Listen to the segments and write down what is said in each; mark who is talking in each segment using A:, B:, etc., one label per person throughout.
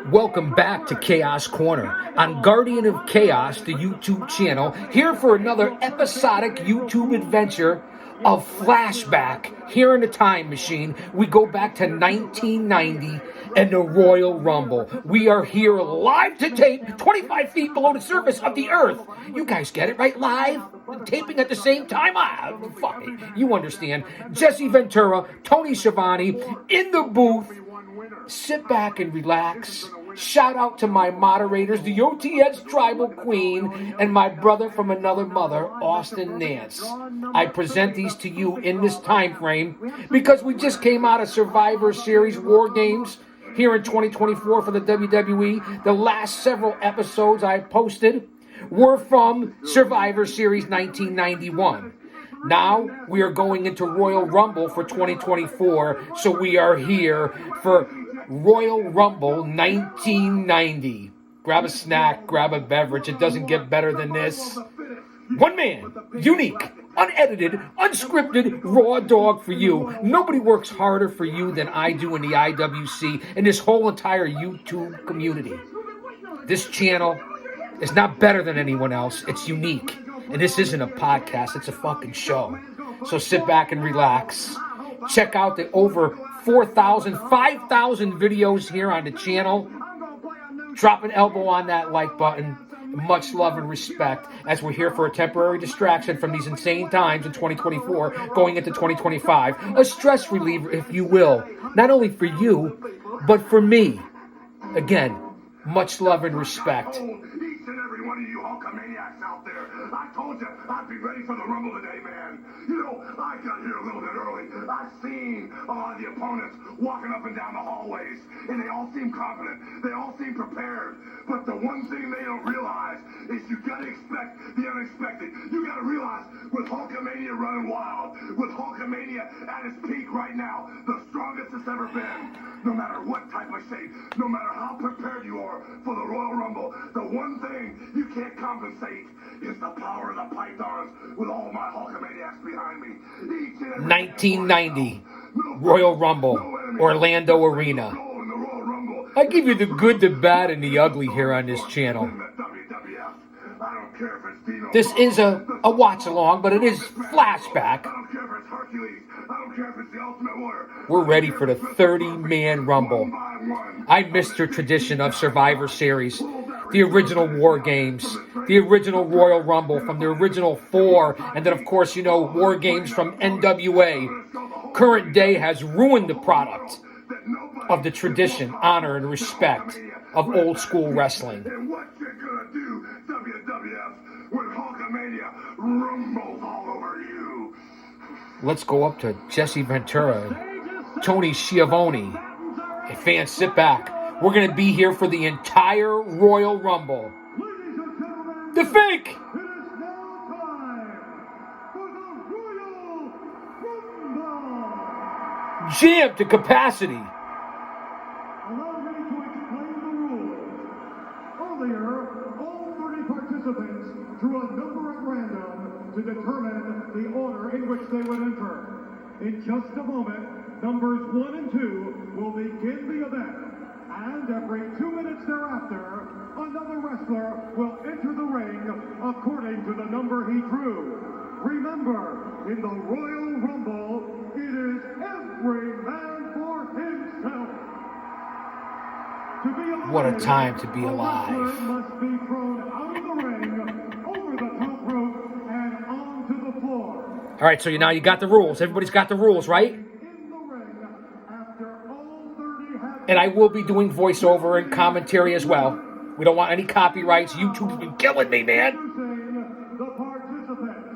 A: Welcome back to Chaos Corner on Guardian of Chaos, the YouTube channel, here for another episodic YouTube adventure of flashback. Here in the time machine, we go back to 1990 and the Royal Rumble. We are here live to tape 25 feet below the surface of the earth. You guys get it, right? Live? Taping at the same time? Fuck it. You understand. Jesse Ventura, Tony Schiavone in the booth. Sit back and relax. Shout out to my moderators, the OTS Tribal Queen, and my brother from another mother, Austin Nance. I present these to you in this time frame because we just came out of Survivor Series War Games here in 2024 for the WWE. The last several episodes I posted were from Survivor Series 1991. Now we are going into Royal Rumble for 2024, so we are here for Royal Rumble 1990. Grab a snack, grab a beverage. It doesn't get better than this. One man, unique, unedited, unscripted, raw dog for you. Nobody works harder for you than I do in the IWC and this whole entire YouTube community. This channel is not better than anyone else. It's unique. And this isn't a podcast. It's a fucking show. So sit back and relax. Check out the over 4,000, 5,000 videos here on the channel. Drop an elbow on that like button. Much love and respect as we're here for a temporary distraction from these insane times in 2024 going into 2025. A stress reliever, if you will. Not only for you, but for me. Again, much love and respect.
B: One of you Hulkamaniacs out there. I told you I'd be ready for the Rumble today, man. You know, I got here a little bit early. I've seen a lot of the opponents walking up and down the hallways, and they all seem confident. They all seem prepared. But the one thing they don't realize is you gotta expect the unexpected. You gotta realize with Hulkamania running wild, with Hulkamania at its peak right now, the strongest it's ever been. No matter what type of shape, no matter how prepared you are for the Royal Rumble, the one thing you can't compensate is the power of the pythons with all my Hulkamaniacs behind me.
A: 1990 Royal Rumble, Orlando Arena. I give you the good, the bad, and the ugly here on this channel. This is a watch-along, but it is flashback. We're ready for the 30-man Rumble. I missed the tradition of Survivor Series, the original War Games, the original Royal Rumble from the original 4, and then, of course, you know, War Games from NWA. Current day has ruined the product of the tradition, honor, and respect of old school wrestling.
B: And what you gonna do, WWF, when Hulkamania rumbles all over you?
A: Let's go up to Jesse Ventura, Tony Schiavone. Hey, fans, sit back. We're going to be here for the entire Royal Rumble. The fake! Jammed to capacity.
C: Allow me to explain the rules. Earlier, all 30 participants drew a number at random to determine the order in which they would enter. In just a moment, numbers 1 and 2 will begin the event. And every 2 minutes thereafter, another wrestler will enter the ring according to the number he drew. Remember, in the Royal Rumble, it is every man for himself.
A: What a time to be alive.
C: Must be thrown out of the ring, over the top rope, and onto the floor.
A: All right, so now you got the rules. Everybody's got the rules, right?
C: In the ring, after all 30 have...
A: And I will be doing voiceover and commentary as well. We don't want any copyrights. YouTube's been killing me, man.
C: The participants.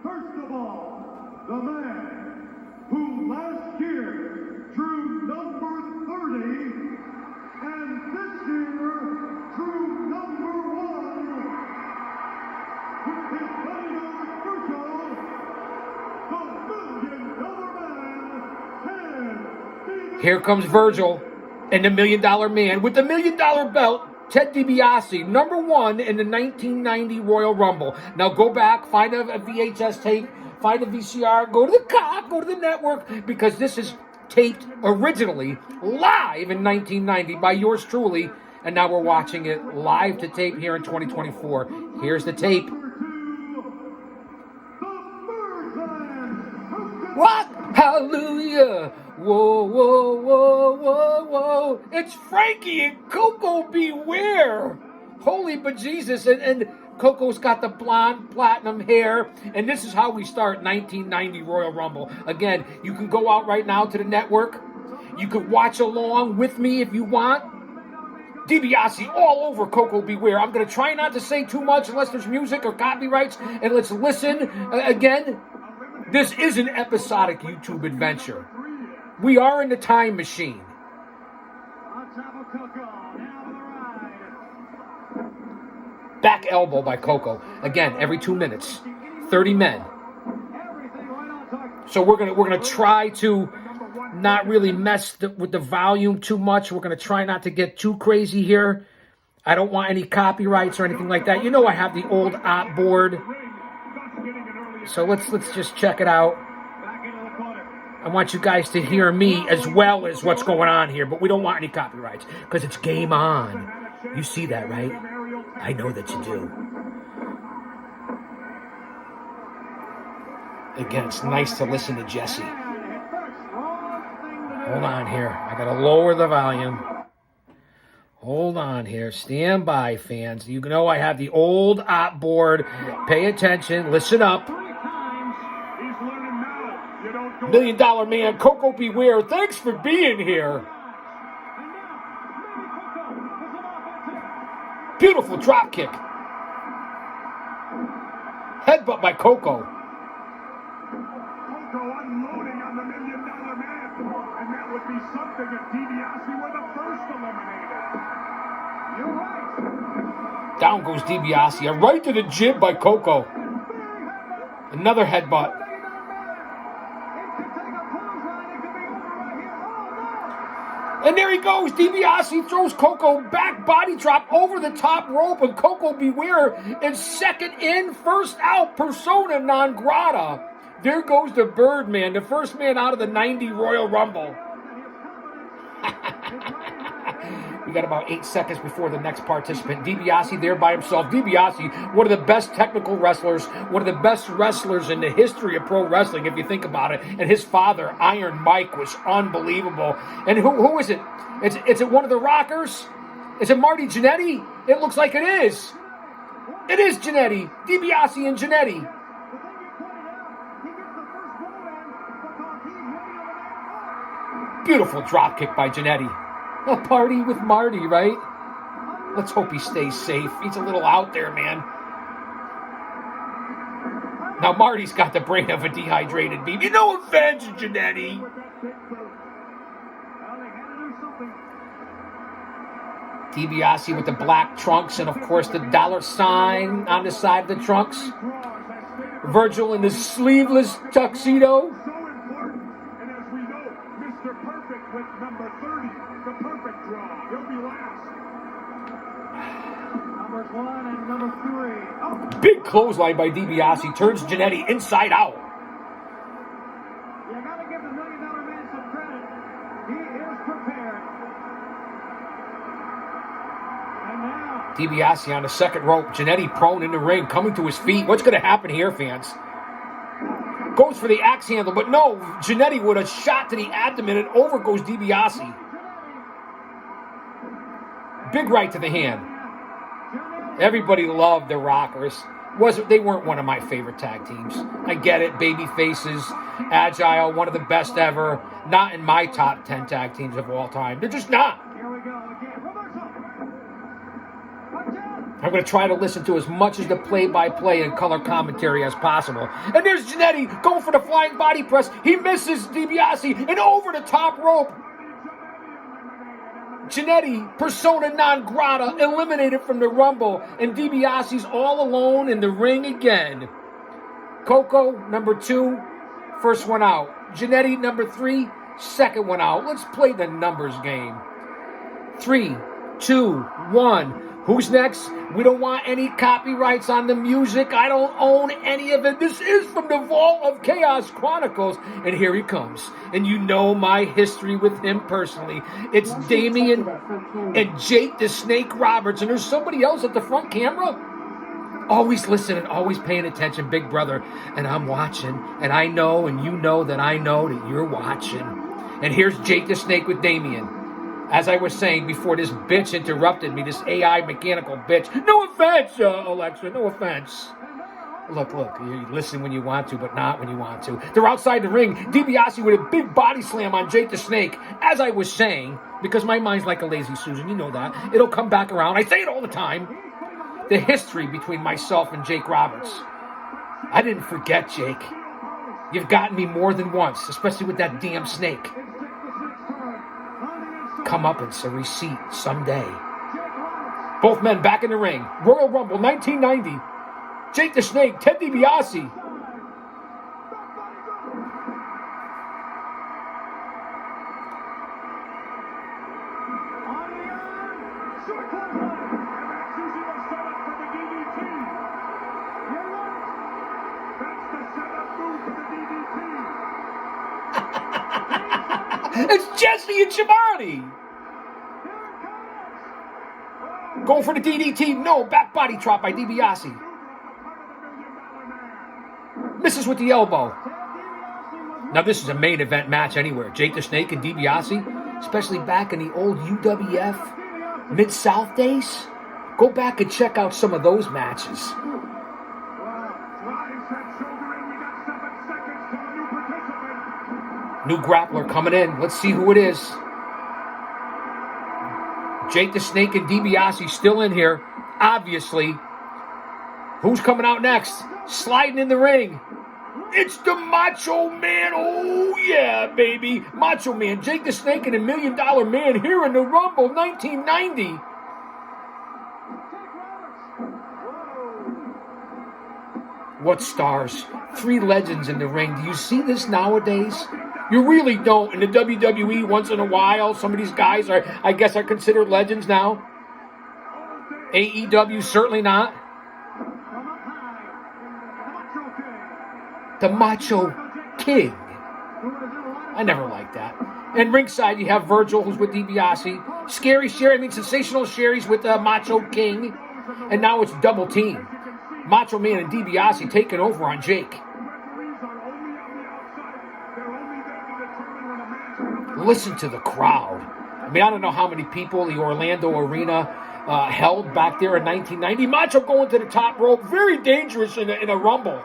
C: First of all, the man who last year drew number 30 and this year drew number 1 with his bodyguard Virgil, the $1 Million Man, Ted.
A: Here comes Virgil and the $1 Million Man with the $1 Million belt. Ted DiBiase, number 1 in the 1990 Royal Rumble. Now go back, find a VHS tape, find a VCR, go to the network, because this is taped originally live in 1990 by yours truly, and now we're watching it live to tape here in 2024. Here's the tape. What? Hallelujah! Whoa, whoa, whoa, whoa, whoa! It's Frankie and Coco Beware! Holy bejesus! And Coco's got the blonde platinum hair, and this is how we start 1990 Royal Rumble. Again, you can go out right now to the network. You can watch along with me if you want. DiBiase all over Coco Beware. I'm going to try not to say too much unless there's music or copyrights, and let's listen. Again, this is an episodic YouTube adventure. We are in the time machine. Back elbow by Coco. Again, every 2 minutes. 30 men. So we're gonna try to not really mess with the volume too much. We're gonna try not to get too crazy here. I don't want any copyrights or anything like that. You know I have the old op board. So let's just check it out. I want you guys to hear me as well as what's going on here, but we don't want any copyrights because it's game on. You see that, right? I know that you do. Again, it's nice to listen to Jesse. Hold on here. I got to lower the volume. Hold on here. Stand by, fans. You know I have the old op board. Pay attention. Listen up. $1 Million Man, Coco Beware. Thanks for being here. Beautiful drop kick. Headbutt by Coco.
B: Coco unloading on the $1 Million Man. And that would be something if DiBiase were the first eliminated. You're right.
A: Down goes DiBiase. Right to the jib by Coco. Another headbutt. And there he goes. DiBiase throws Coco back body drop over the top rope. And Coco Beware is second in, first out. Persona non grata. There goes the Birdman, the first man out of the 90 Royal Rumble. We got about 8 seconds before the next participant. DiBiase there by himself. DiBiase, one of the best technical wrestlers, one of the best wrestlers in the history of pro wrestling, if you think about it. And his father, Iron Mike, was unbelievable. And who is it? Is it one of the Rockers? Is it Marty Jannetty? It looks like it is. It is Jannetty. DiBiase and Jannetty. Beautiful drop kick by Jannetty. A party with Marty, right? Let's hope he stays safe. He's a little out there, man. Now Marty's got the brain of a dehydrated baby. No offense, Jannetty. DiBiase with the black trunks and, of course, the $sign on the side of the trunks. Virgil in his sleeveless tuxedo. Big clothesline by DiBiase turns Jannetty inside out.
C: You gotta give the $1 Million Man some credit. He is prepared. And now
A: DiBiase on the second rope. Jannetty prone in the ring, coming to his feet. What's going to happen here, fans? Goes for the axe handle, but no. Jannetty with a shot to the abdomen, and over goes DiBiase. Big right to the hand. Everybody loved the Rockers. They weren't one of my favorite tag teams. I get it. Baby faces, agile, one of the best ever. Not in my top 10 tag teams of all time. They're just not. I'm going to try to listen to as much as the play-by-play and color commentary as possible. And there's Jannetty going for the flying body press. He misses DiBiase and over the top rope. Jannetty, persona non grata, eliminated from the Rumble, and DiBiase's all alone in the ring again. Coco, number 2, first one out. Jannetty, number 3, second one out. Let's play the numbers game. 3, 2, 1. Who's next? We don't want any copyrights on the music. I don't own any of it. This is from the Vault of Chaos Chronicles. And here he comes. And you know my history with him personally. It's Damian and Jake the Snake Roberts. And there's somebody else at the front camera. Always listening, always paying attention, big brother. And I'm watching. And I know, and you know that I know that you're watching. And here's Jake the Snake with Damian. As I was saying before this bitch interrupted me, this AI mechanical bitch. No offense, Alexa, no offense. Look, you listen when you want to, but not when you want to. They're outside the ring. DiBiase with a big body slam on Jake the Snake. As I was saying, because my mind's like a lazy Susan, you know that. It'll come back around. I say it all the time. The history between myself and Jake Roberts. I didn't forget, Jake. You've gotten me more than once, especially with that damn snake. Comeuppance, a receipt someday. Both men back in the ring. Royal Rumble 1990. Jake the Snake, Ted DiBiase. It's Jesse and Shivani. Going for the DDT. No, back body drop by DiBiase. Misses with the elbow. Now this is a main event match anywhere. Jake the Snake and DiBiase, especially back in the old UWF Mid-South days. Go back and check out some of those matches. New grappler coming in. Let's see who it is. Jake the Snake and DiBiase still in here, obviously. Who's coming out next? Sliding in the ring. It's the Macho Man. Oh, yeah, baby. Macho Man, Jake the Snake and $1 Million Man here in the Rumble 1990. What stars? 3 legends in the ring. Do you see this nowadays? You really don't. In the WWE, once in a while, some of these guys are considered legends now. AEW, certainly not. The Macho King. I never liked that. And ringside, you have Virgil, who's with DiBiase. Scary Sherry, Sensational Sherry's with Macho King. And now it's double team. Macho Man and DiBiase taking over on Jake. Listen to the crowd. I mean, I don't know how many people the Orlando Arena held back there in 1990. Macho going to the top rope. Very dangerous in a Rumble.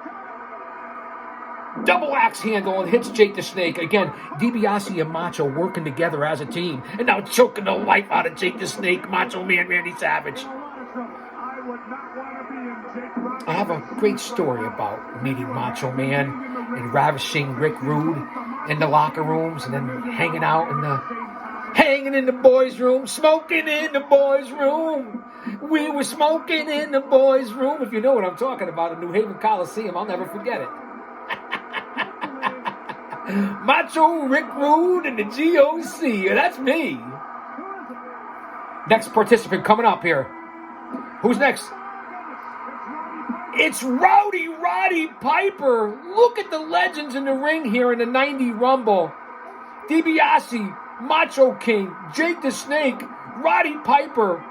A: Double axe handle and hits Jake the Snake. Again, DiBiase and Macho working together as a team. And now choking the life out of Jake the Snake, Macho Man, Randy Savage. I have a great story about meeting Macho Man and ravishing Rick Rude in the locker rooms and then hanging in the boys' room, smoking in the boys' room. We were smoking in the boys' room. If you know what I'm talking about, in New Haven Coliseum, I'll never forget it. Macho Rick Rude and the GOC. That's me. Next participant coming up here. Who's next? It's Rowdy Roddy Piper. Look at the legends in the ring here in the 90 Rumble. DiBiase, Macho King, Jake the Snake, Roddy Piper.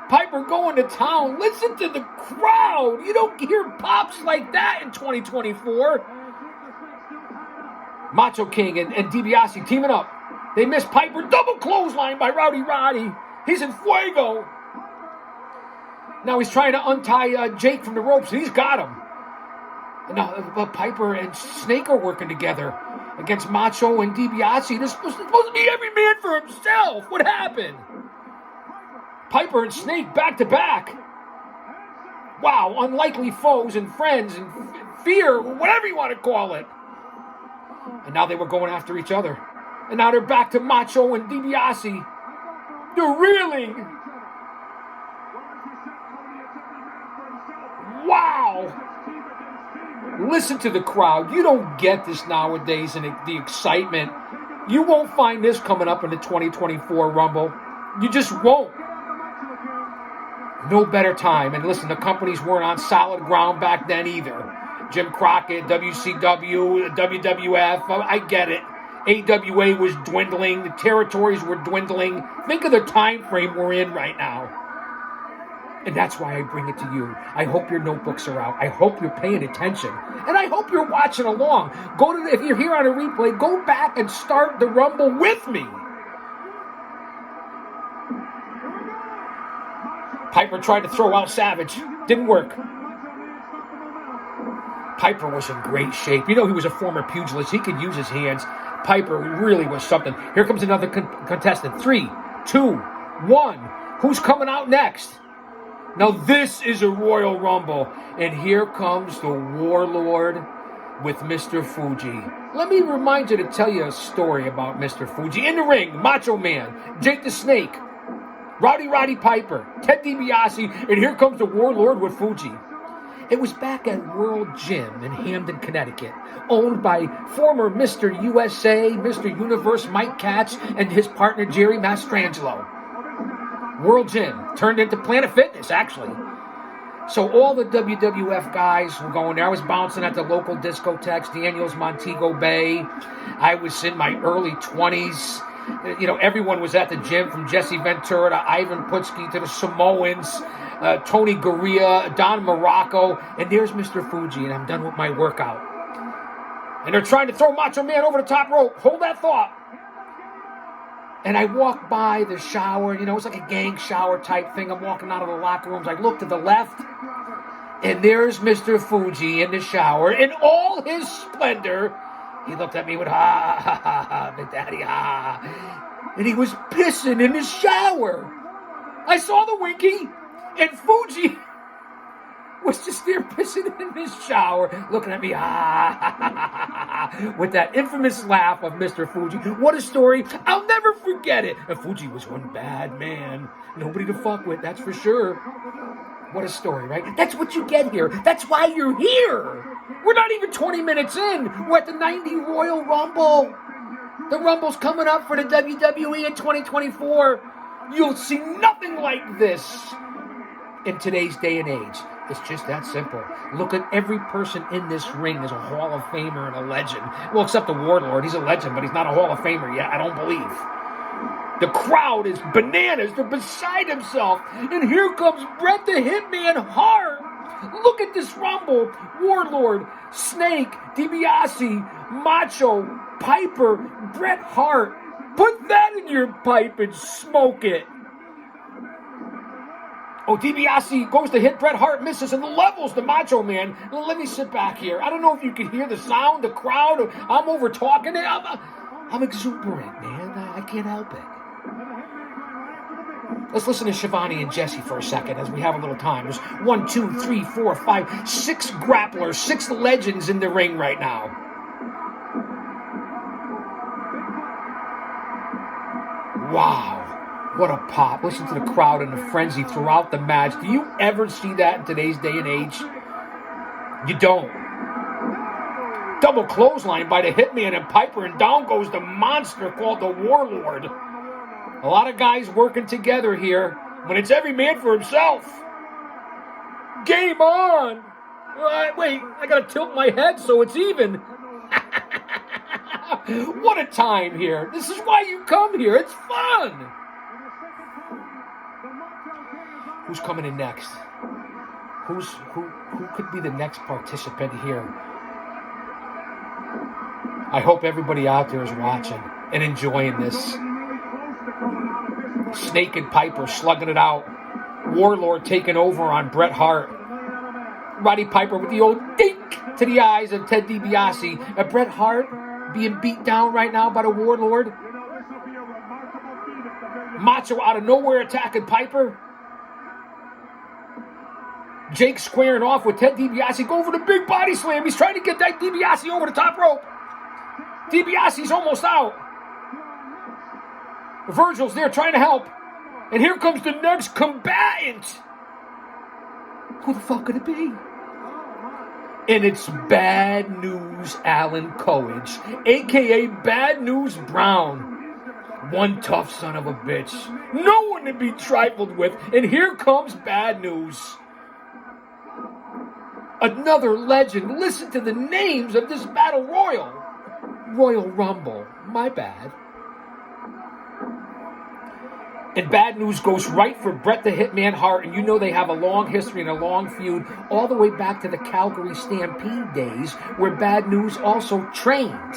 A: Piper going to town. Listen to the crowd. You don't hear pops like that in 2024. Macho King and DiBiase teaming up. They miss Piper. Double clothesline by Rowdy Roddy. He's in fuego. Now he's trying to untie Jake from the ropes, and he's got him. And now Piper and Snake are working together against Macho and DiBiase. This is supposed to be every man for himself. What happened? Piper and Snake back to back. Wow, unlikely foes and friends and fear, whatever you want to call it. And now they were going after each other. And now they're back to Macho and DiBiase. They're reeling. Wow! Listen to the crowd. You don't get this nowadays and the excitement. You won't find this coming up in the 2024 Rumble. You just won't. No better time. And listen, the companies weren't on solid ground back then either. Jim Crockett, WCW, WWF, I get it. AWA was dwindling. The territories were dwindling. Think of the time frame we're in right now. And that's why I bring it to you. I hope your notebooks are out. I hope you're paying attention. And I hope you're watching along. If you're here on a replay, go back and start the Rumble with me. Piper tried to throw out Savage. Didn't work. Piper was in great shape. You know, he was a former pugilist. He could use his hands. Piper really was something. Here comes another contestant. 3, 2, 1. Who's coming out next? Now this is a Royal Rumble. And here comes the Warlord with Mr. Fuji. Let me remind you to tell you a story about Mr. Fuji. In the ring, Macho Man, Jake the Snake, Roddy Piper, Ted DiBiase, and here comes the Warlord with Fuji. It was back at World Gym in Hamden, Connecticut, owned by former Mr. USA, Mr. Universe Mike Katz, and his partner Jerry Mastrangelo. World Gym turned into Planet Fitness, actually. So all the WWF guys were going there. I was bouncing at the local discotheques, Daniels, Montego Bay. I was in my early 20s. You know, everyone was at the gym, from Jesse Ventura to Ivan Putski to the Samoans, Tony Gurria, Don Morocco, and there's Mr. Fuji, and I'm done with my workout. And they're trying to throw Macho Man over the top rope. Hold that thought. And I walk by the shower, you know, it's like a gang shower type thing. I'm walking out of the locker rooms. I look to the left, and there's Mr. Fuji in the shower in all his splendor. He looked at me with, Big Daddy, and he was pissing in the shower. I saw the winky, and Fuji was just there pissing in his shower, looking at me, with that infamous laugh of Mr. Fuji. What a story. I'll never forget it. And Fuji was one bad man. Nobody to fuck with, that's for sure. What a story, right? That's what you get here. That's why you're here. We're not even 20 minutes in. We're at the 90 Royal Rumble. The Rumble's coming up for the WWE in 2024. You'll see nothing like this in today's day and age. It's just that simple. Look at every person in this ring is a Hall of Famer and a legend. Well, except the Warlord. He's a legend, but he's not a Hall of Famer yet, I don't believe. The crowd is bananas. They're beside himself. And here comes Bret the Hitman Hart. Look at this Rumble. Warlord, Snake, DiBiase, Macho, Piper, Bret Hart. Put that in your pipe and smoke it. Oh, DiBiase goes to hit Bret Hart, misses, and levels the Macho Man. Let me sit back here. I don't know if you can hear the sound, the crowd. I'm over talking it. I'm exuberant, man. I can't help it. Let's listen to Shivani and Jesse for a second as we have a little time. There's 1, 2, 3, 4, 5, 6 grapplers, 6 legends in the ring right now. Wow. What a pop. Listen to the crowd and the frenzy throughout the match. Do you ever see that in today's day and age? You don't. Double clothesline by the Hitman and Piper, and down goes the monster called the Warlord. A lot of guys working together here when it's every man for himself. Game on! Wait, I gotta tilt my head so it's even. What a time here. This is why you come here. It's fun. Who's coming in next? Who could be the next participant here? I hope everybody out there is watching and enjoying this. Snake and Piper slugging it out. Warlord taking over on Bret Hart. Roddy Piper with the old dink to the eyes of Ted DiBiase. And Bret Hart being beat down right now by the Warlord. Macho out of nowhere attacking Piper. Jake squaring off with Ted DiBiase. Go for the big body slam. He's trying to get that DiBiase over the top rope. DiBiase's almost out. Virgil's there trying to help. And here comes the next combatant. Who the fuck could it be? And it's Bad News Alan Coage, a.k.a. Bad News Brown. One tough son of a bitch. No one to be trifled with. And here comes Bad News. Another legend. Listen to the names of this battle royal. Royal Rumble. My bad. And Bad News goes right for Bret the Hitman Hart, and you know they have a long history and a long feud all the way back to the Calgary Stampede days where Bad News also trained.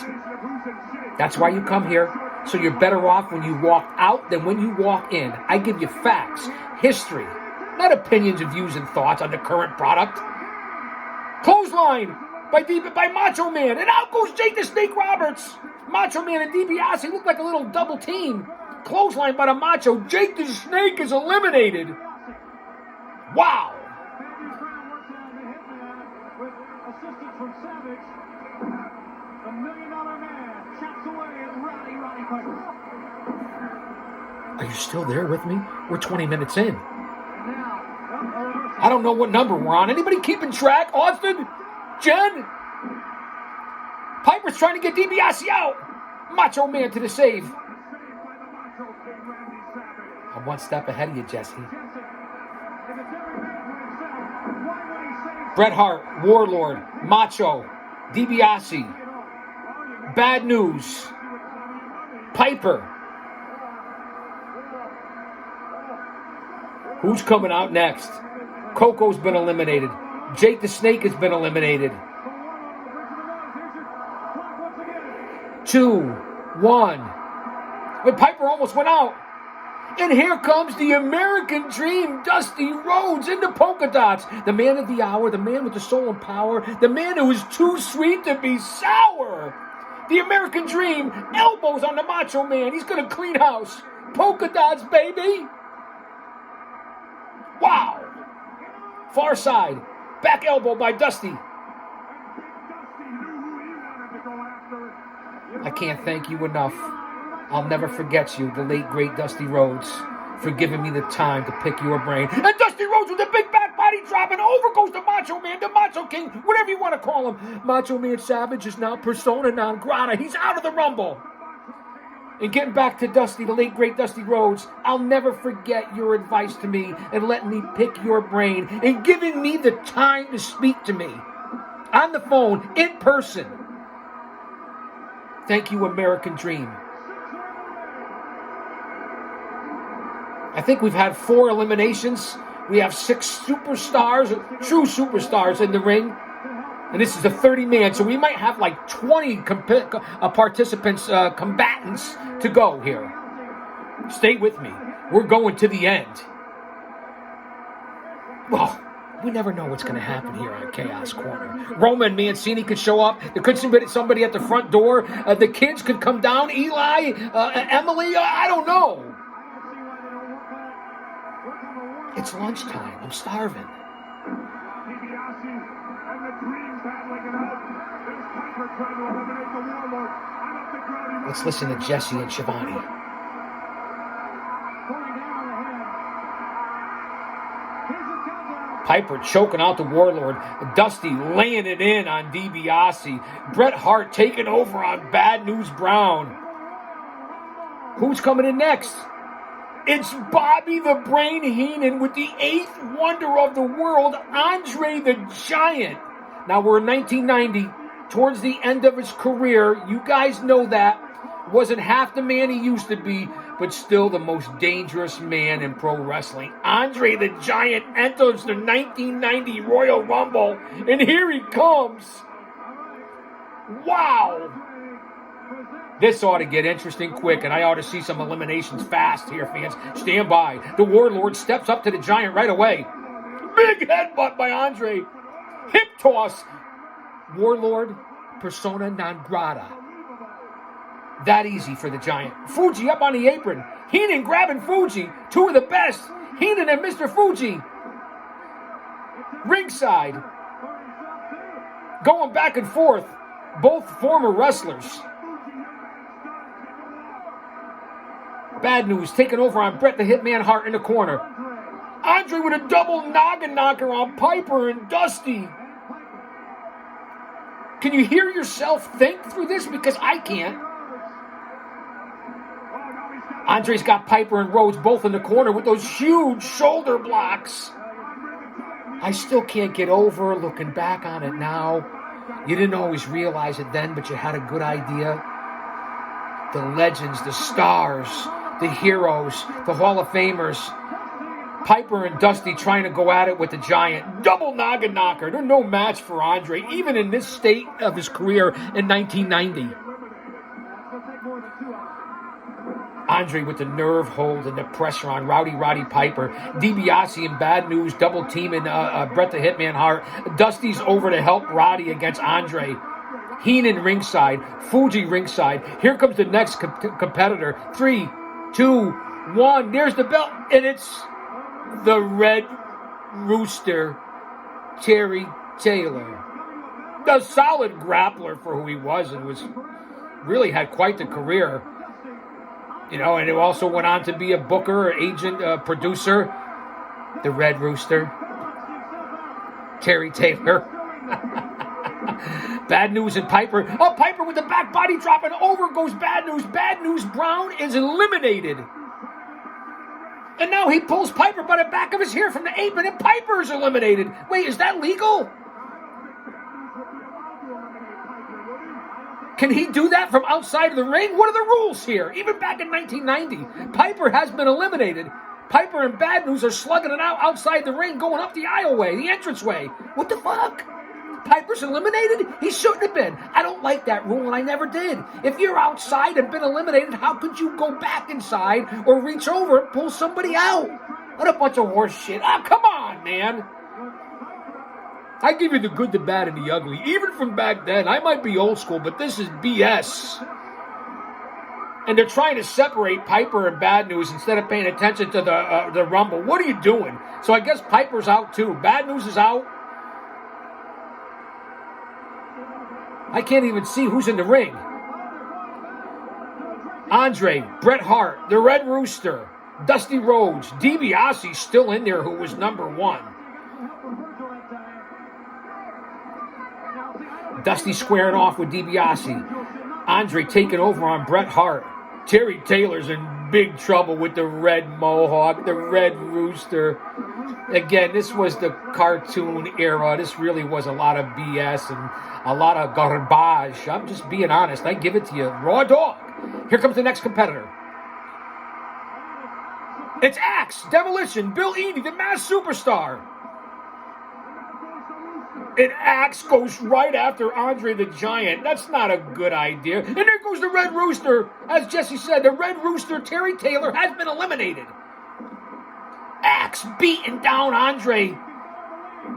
A: That's why you come here, so you're better off when you walk out than when you walk in. I give you facts, history, not opinions and views and thoughts on the current product. Clothesline by Macho Man, and out goes Jake the Snake Roberts. Macho Man and DiBiase look like a little double team. Clothesline by the Macho. Jake the Snake is eliminated. Wow.
C: With assistance from Savage, the $1 Million Man chops away at Roddy Piper.
A: Are you still there with me? We're 20 minutes in. I don't know what number we're on. Anybody keeping track? Austin? Jen? Piper's trying to get DiBiase out. Macho Man to the save. I'm one step ahead of you, Jesse. Bret Hart, Warlord, Macho, DiBiase, Bad News, Piper. Who's coming out next? Coco's been eliminated. Jake the Snake has been eliminated. 2, 1. But Piper almost went out. And here comes the American Dream, Dusty Rhodes in the polka dots. The man of the hour, the man with the soul and power, the man who is too sweet to be sour. The American Dream, elbows on the Macho Man. He's going to clean house. Polka dots, baby. Wow. Far side, back elbow by Dusty. I can't thank you enough. I'll never forget you, the late, great Dusty Rhodes, for giving me the time to pick your brain. And Dusty Rhodes with a big back body drop, and over goes the Macho Man, the Macho King, whatever you want to call him. Macho Man Savage is now persona non grata. He's out of the Rumble. And getting back to Dusty, the late, great Dusty Rhodes, I'll never forget your advice to me and letting me pick your brain and giving me the time to speak to me. On the phone, in person. Thank you, American Dream. I think we've had 4 eliminations. We have 6 superstars, true superstars in the ring. And this is a 30-man, so we might have like 20 participants, combatants to go here. Stay with me. We're going to the end. Well, we never know what's going to happen here on Chaos Corner. Roman Mancini could show up. There could be somebody at the front door. The kids could come down. Eli, Emily, I don't know. It's lunchtime. I'm starving. Let's listen to Jesse and Shivani. Piper choking out the Warlord. Dusty laying it in on DiBiase. Bret Hart taking over on Bad News Brown. Who's coming in next? It's Bobby the Brain Heenan with the 8th wonder of the world, Andre the Giant. Now we're in 1990, towards the end of his career. You guys know that. Wasn't half the man he used to be, but still the most dangerous man in pro wrestling. Andre the Giant enters the 1990 Royal Rumble, and here he comes. Wow. This ought to get interesting quick, and I ought to see some eliminations fast here, fans. Stand by. The Warlord steps up to the Giant right away. Big headbutt by Andre. Hip toss. Warlord, persona non grata. That easy for the Giant. Fuji up on the apron. Heenan grabbing Fuji. 2 of the best. Heenan and Mr. Fuji. Ringside. Going back and forth. Both former wrestlers. Bad News taking over on Bret the Hitman Hart in the corner. Andre with a double noggin knocker on Piper and Dusty. Can you hear yourself think through this? Because I can't. Andre's got Piper and Rhodes both in the corner with those huge shoulder blocks. I still can't get over looking back on it now. You didn't always realize it then, but you had a good idea. The legends, the stars, the heroes, the Hall of Famers. Piper and Dusty trying to go at it with the Giant. Double noggin knocker. They're no match for Andre, even in this state of his career in 1990. Andre with the nerve hold and the pressure on Roddy Piper. DiBiase and Bad News double teaming Bret the Hitman Hart. Dusty's over to help Roddy against Andre. Heenan ringside. Fuji ringside. Here comes the next competitor. 3, 2, 1. There's the belt. And it's the Red Rooster, Terry Taylor. A solid grappler for who he was, and really had quite the career. You know, and he also went on to be a booker, agent, producer. The Red Rooster, Terry Taylor. Bad News and Piper. Oh, Piper with the back body drop, and over goes Bad News. Bad News Brown is eliminated. And now he pulls Piper by the back of his hair from the apron, and Piper's eliminated. Wait, is that legal? Can he do that from outside of the ring? What are the rules here? Even back in 1990, Piper has been eliminated. Piper and Bad News are slugging it out outside the ring, going up the aisleway, the entranceway. What the fuck? Piper's eliminated? He shouldn't have been. I don't like that rule, and I never did. If you're outside and been eliminated, how could you go back inside or reach over and pull somebody out? What a bunch of horse shit. Oh, come on, man. I give you the good, the bad, and the ugly. Even from back then, I might be old school, but this is BS. And they're trying to separate Piper and Bad News instead of paying attention to the Rumble. What are you doing? So I guess Piper's out too. Bad News is out. I can't even see who's in the ring. Andre, Bret Hart, the Red Rooster, Dusty Rhodes, DiBiase still in there, who was number 1. Dusty squaring off with DiBiase. Andre taking over on Bret Hart. Terry Taylor's in big trouble with the Red Mohawk, the Red Rooster. Again, this was the cartoon era. This really was a lot of BS and a lot of garbage. I'm just being honest. I give it to you. Raw dog. Here comes the next competitor. It's Axe, Demolition, Bill Eadie, the Masked Superstar. And Axe goes right after Andre the Giant. That's not a good idea. And there goes the Red Rooster. As Jesse said, the Red Rooster, Terry Taylor, has been eliminated. Axe beating down Andre.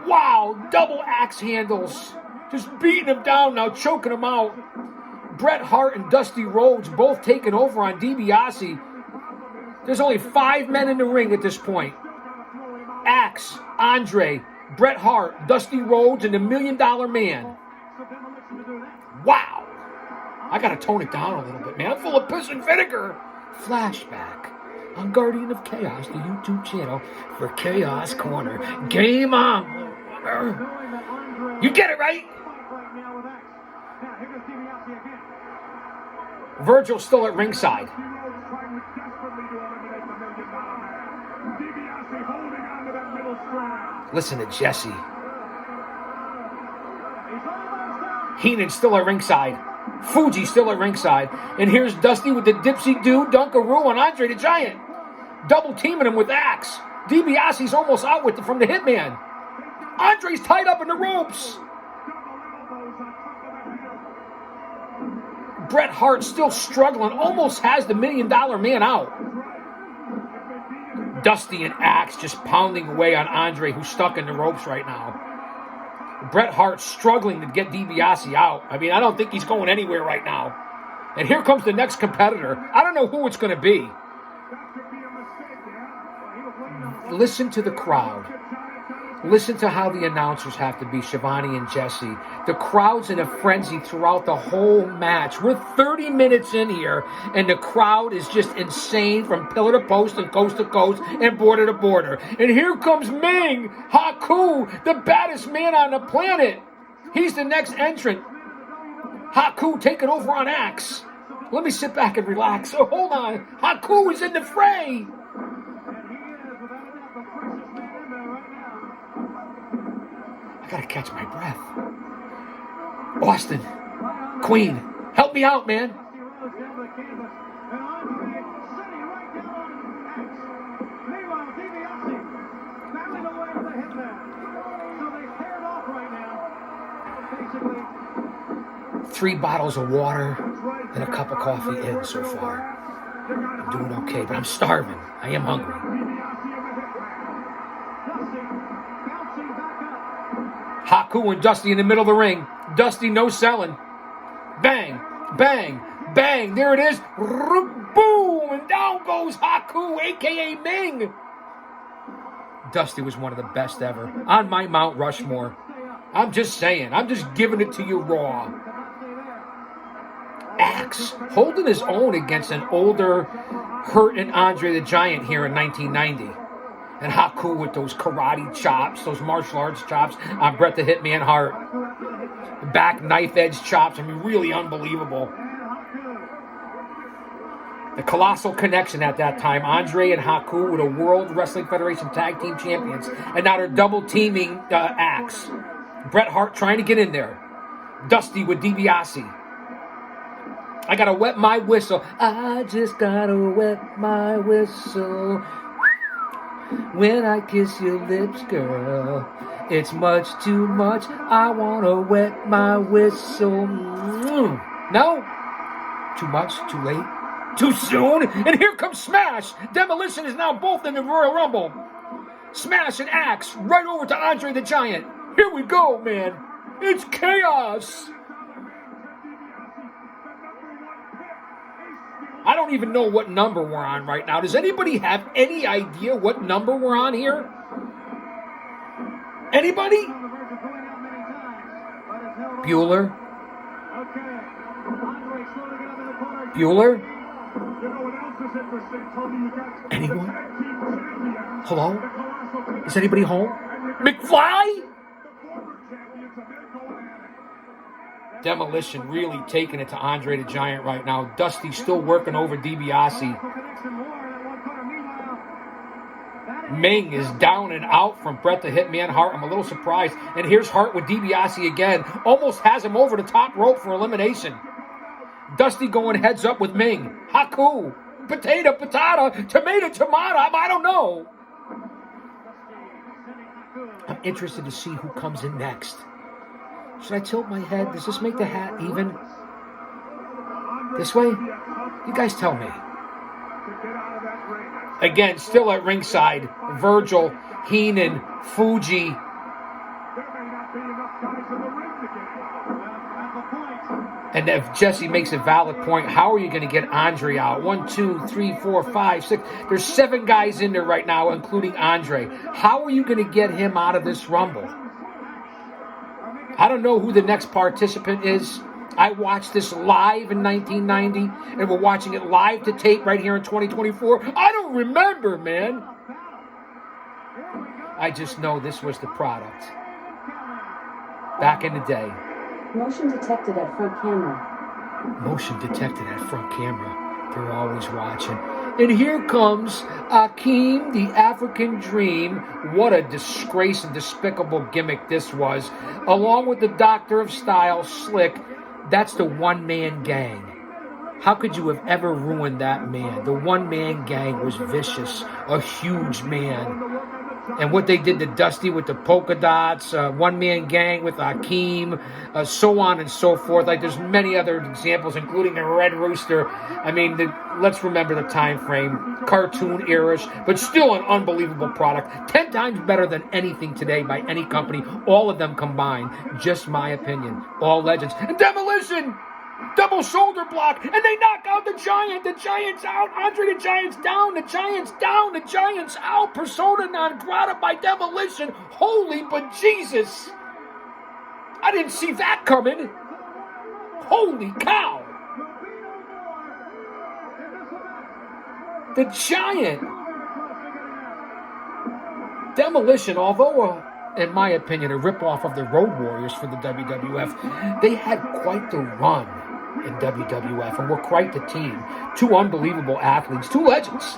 A: Wow, double axe handles. Just beating him down now, choking him out. Bret Hart and Dusty Rhodes both taking over on DiBiase. There's only 5 men in the ring at this point. Axe, Andre, Bret Hart, Dusty Rhodes, and the $1 Million Man. Wow. I got to tone it down a little bit, man. I'm full of piss and vinegar. Flashback on Guardian of Chaos, the YouTube channel for Chaos Corner. Game on. You get it, right? Virgil's still at ringside. Listen to Jesse. Heenan's still at ringside. Fuji still at ringside. And here's Dusty with the Dipsy-Doo Dunkaroo on Andre the Giant. Double teaming him with Axe. DiBiase's almost out from the Hitman. Andre's tied up in the ropes. Bret Hart still struggling. Almost has the $1 Million Man out. Dusty and Axe just pounding away on Andre, who's stuck in the ropes right now. Bret Hart struggling to get DiBiase out. I mean, I don't think he's going anywhere right now. And here comes the next competitor. I don't know who it's going to be. Listen to the crowd. Listen to how the announcers have to be, Shivani and Jesse. The crowd's in a frenzy throughout the whole match. We're 30 minutes in here, and the crowd is just insane from pillar to post and coast to coast and border to border. And here comes Ming Haku, the baddest man on the planet. He's the next entrant. Haku taking over on Axe. Let me sit back and relax. Oh, hold on. Haku is in the fray. I gotta catch my breath. Austin, Queen, help me out, man. Three bottles of water and a cup of coffee in so far. I'm doing okay, but I'm starving. I am hungry. Haku and Dusty in the middle of the ring. Dusty no selling. Bang, bang, bang. There it is. Boom, and down goes Haku, a.k.a. Ming. Dusty was one of the best ever. On my Mount Rushmore. I'm just saying. I'm just giving it to you raw. Axe holding his own against an older, hurting Andre the Giant here in 1990. And Haku with those karate chops, those martial arts chops on Bret the Hitman Hart. Back knife edge chops. I mean, really unbelievable. The colossal connection at that time. Andre and Haku were the World Wrestling Federation Tag Team Champions. And now they're double teaming Axe. Bret Hart trying to get in there. Dusty with DiBiase. I gotta wet my whistle. I just gotta wet my whistle. When I kiss your lips, girl, it's much too much. I wanna wet my whistle. No? Too much? Too late? Too soon? And here comes Smash. Demolition is now both in the Royal Rumble. Smash and Axe right over to Andre the Giant. Here we go, man. It's chaos. I don't even know what number we're on right now. Does anybody have any idea what number we're on here? Anybody? Bueller? Bueller? Anyone? Hello? Is anybody home? McFly? Demolition really taking it to Andre the Giant right now. Dusty still working over DiBiase. Ming is down and out from Bret the Hitman Hart. I'm a little surprised. And here's Hart with DiBiase again. Almost has him over the top rope for elimination. Dusty going heads up with Ming. Haku. Potato, patata. Tomato, tomato. I don't know. I'm interested to see who comes in next. Should I tilt my head? Does this make the hat even? This way? You guys tell me. Again, still at ringside. Virgil, Heenan, Fuji. And if Jesse makes a valid point, how are you going to get Andre out? 1, 2, 3, 4, 5, 6. There's 7 guys in there right now, including Andre. How are you going to get him out of this Rumble? I don't know who the next participant is. I watched this live in 1990, and we're watching it live to tape right here in 2024. I don't remember, man. I just know this was the product. Back in the day.
D: Motion detected at front camera.
A: Motion detected at front camera. They're always watching. And here comes Akeem, the African Dream. What a disgrace and despicable gimmick this was. Along with the Doctor of Style, Slick. That's the one-man gang. How could you have ever ruined that man? The one-man gang was vicious. A huge man. And what they did to Dusty with the polka dots, one-man gang with Akeem, so on and so forth. Like, there's many other examples, including the Red Rooster. I mean, let's remember the time frame. Cartoon-ish, but still an unbelievable product. 10 times better than anything today by any company. All of them combined. Just my opinion. All legends. And Demolition! Double shoulder block, and they knock out the Giant. The Giant's out. Andre the Giant's down. The Giant's down. The Giant's out. Persona non grata by Demolition. Holy but Jesus. I didn't see that coming. Holy cow. The Giant. Demolition, although in my opinion, a ripoff of the Road Warriors for the WWF, they had quite the run. in WWF, and were quite the team. Two unbelievable athletes, two legends.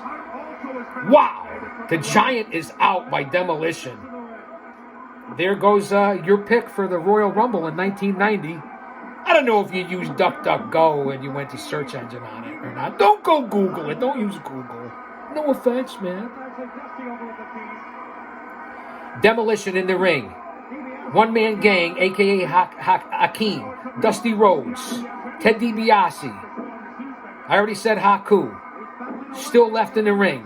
A: Wow! The Giant is out by demolition. There goes your pick for the Royal Rumble in 1990. I don't know if you used DuckDuckGo and you went to search engine on it or not. Don't go Google it. Don't use Google. No offense, man. Demolition in the ring. One-man gang, a.k.a. Hakeem, Dusty Rhodes, Ted DiBiase. I already said Haku. Still left in the ring.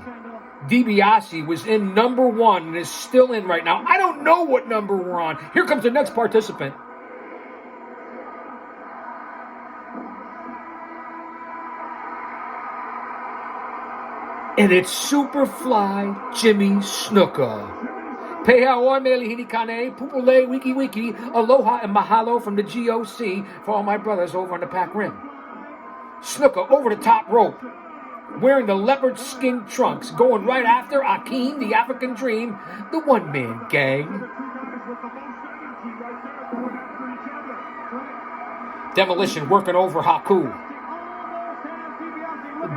A: DiBiase was in number 1 and is still in right now. I don't know what number we're on. Here comes the next participant. And it's Superfly Jimmy Snuka. Pehawa Melihini Kane, Pupule Wiki Wiki, Aloha and Mahalo from the GOC for all my brothers over on the Pac Rim. Snuka over the top rope, wearing the leopard skin trunks, going right after Akeem, the African Dream, the one-man gang. Demolition working over Haku.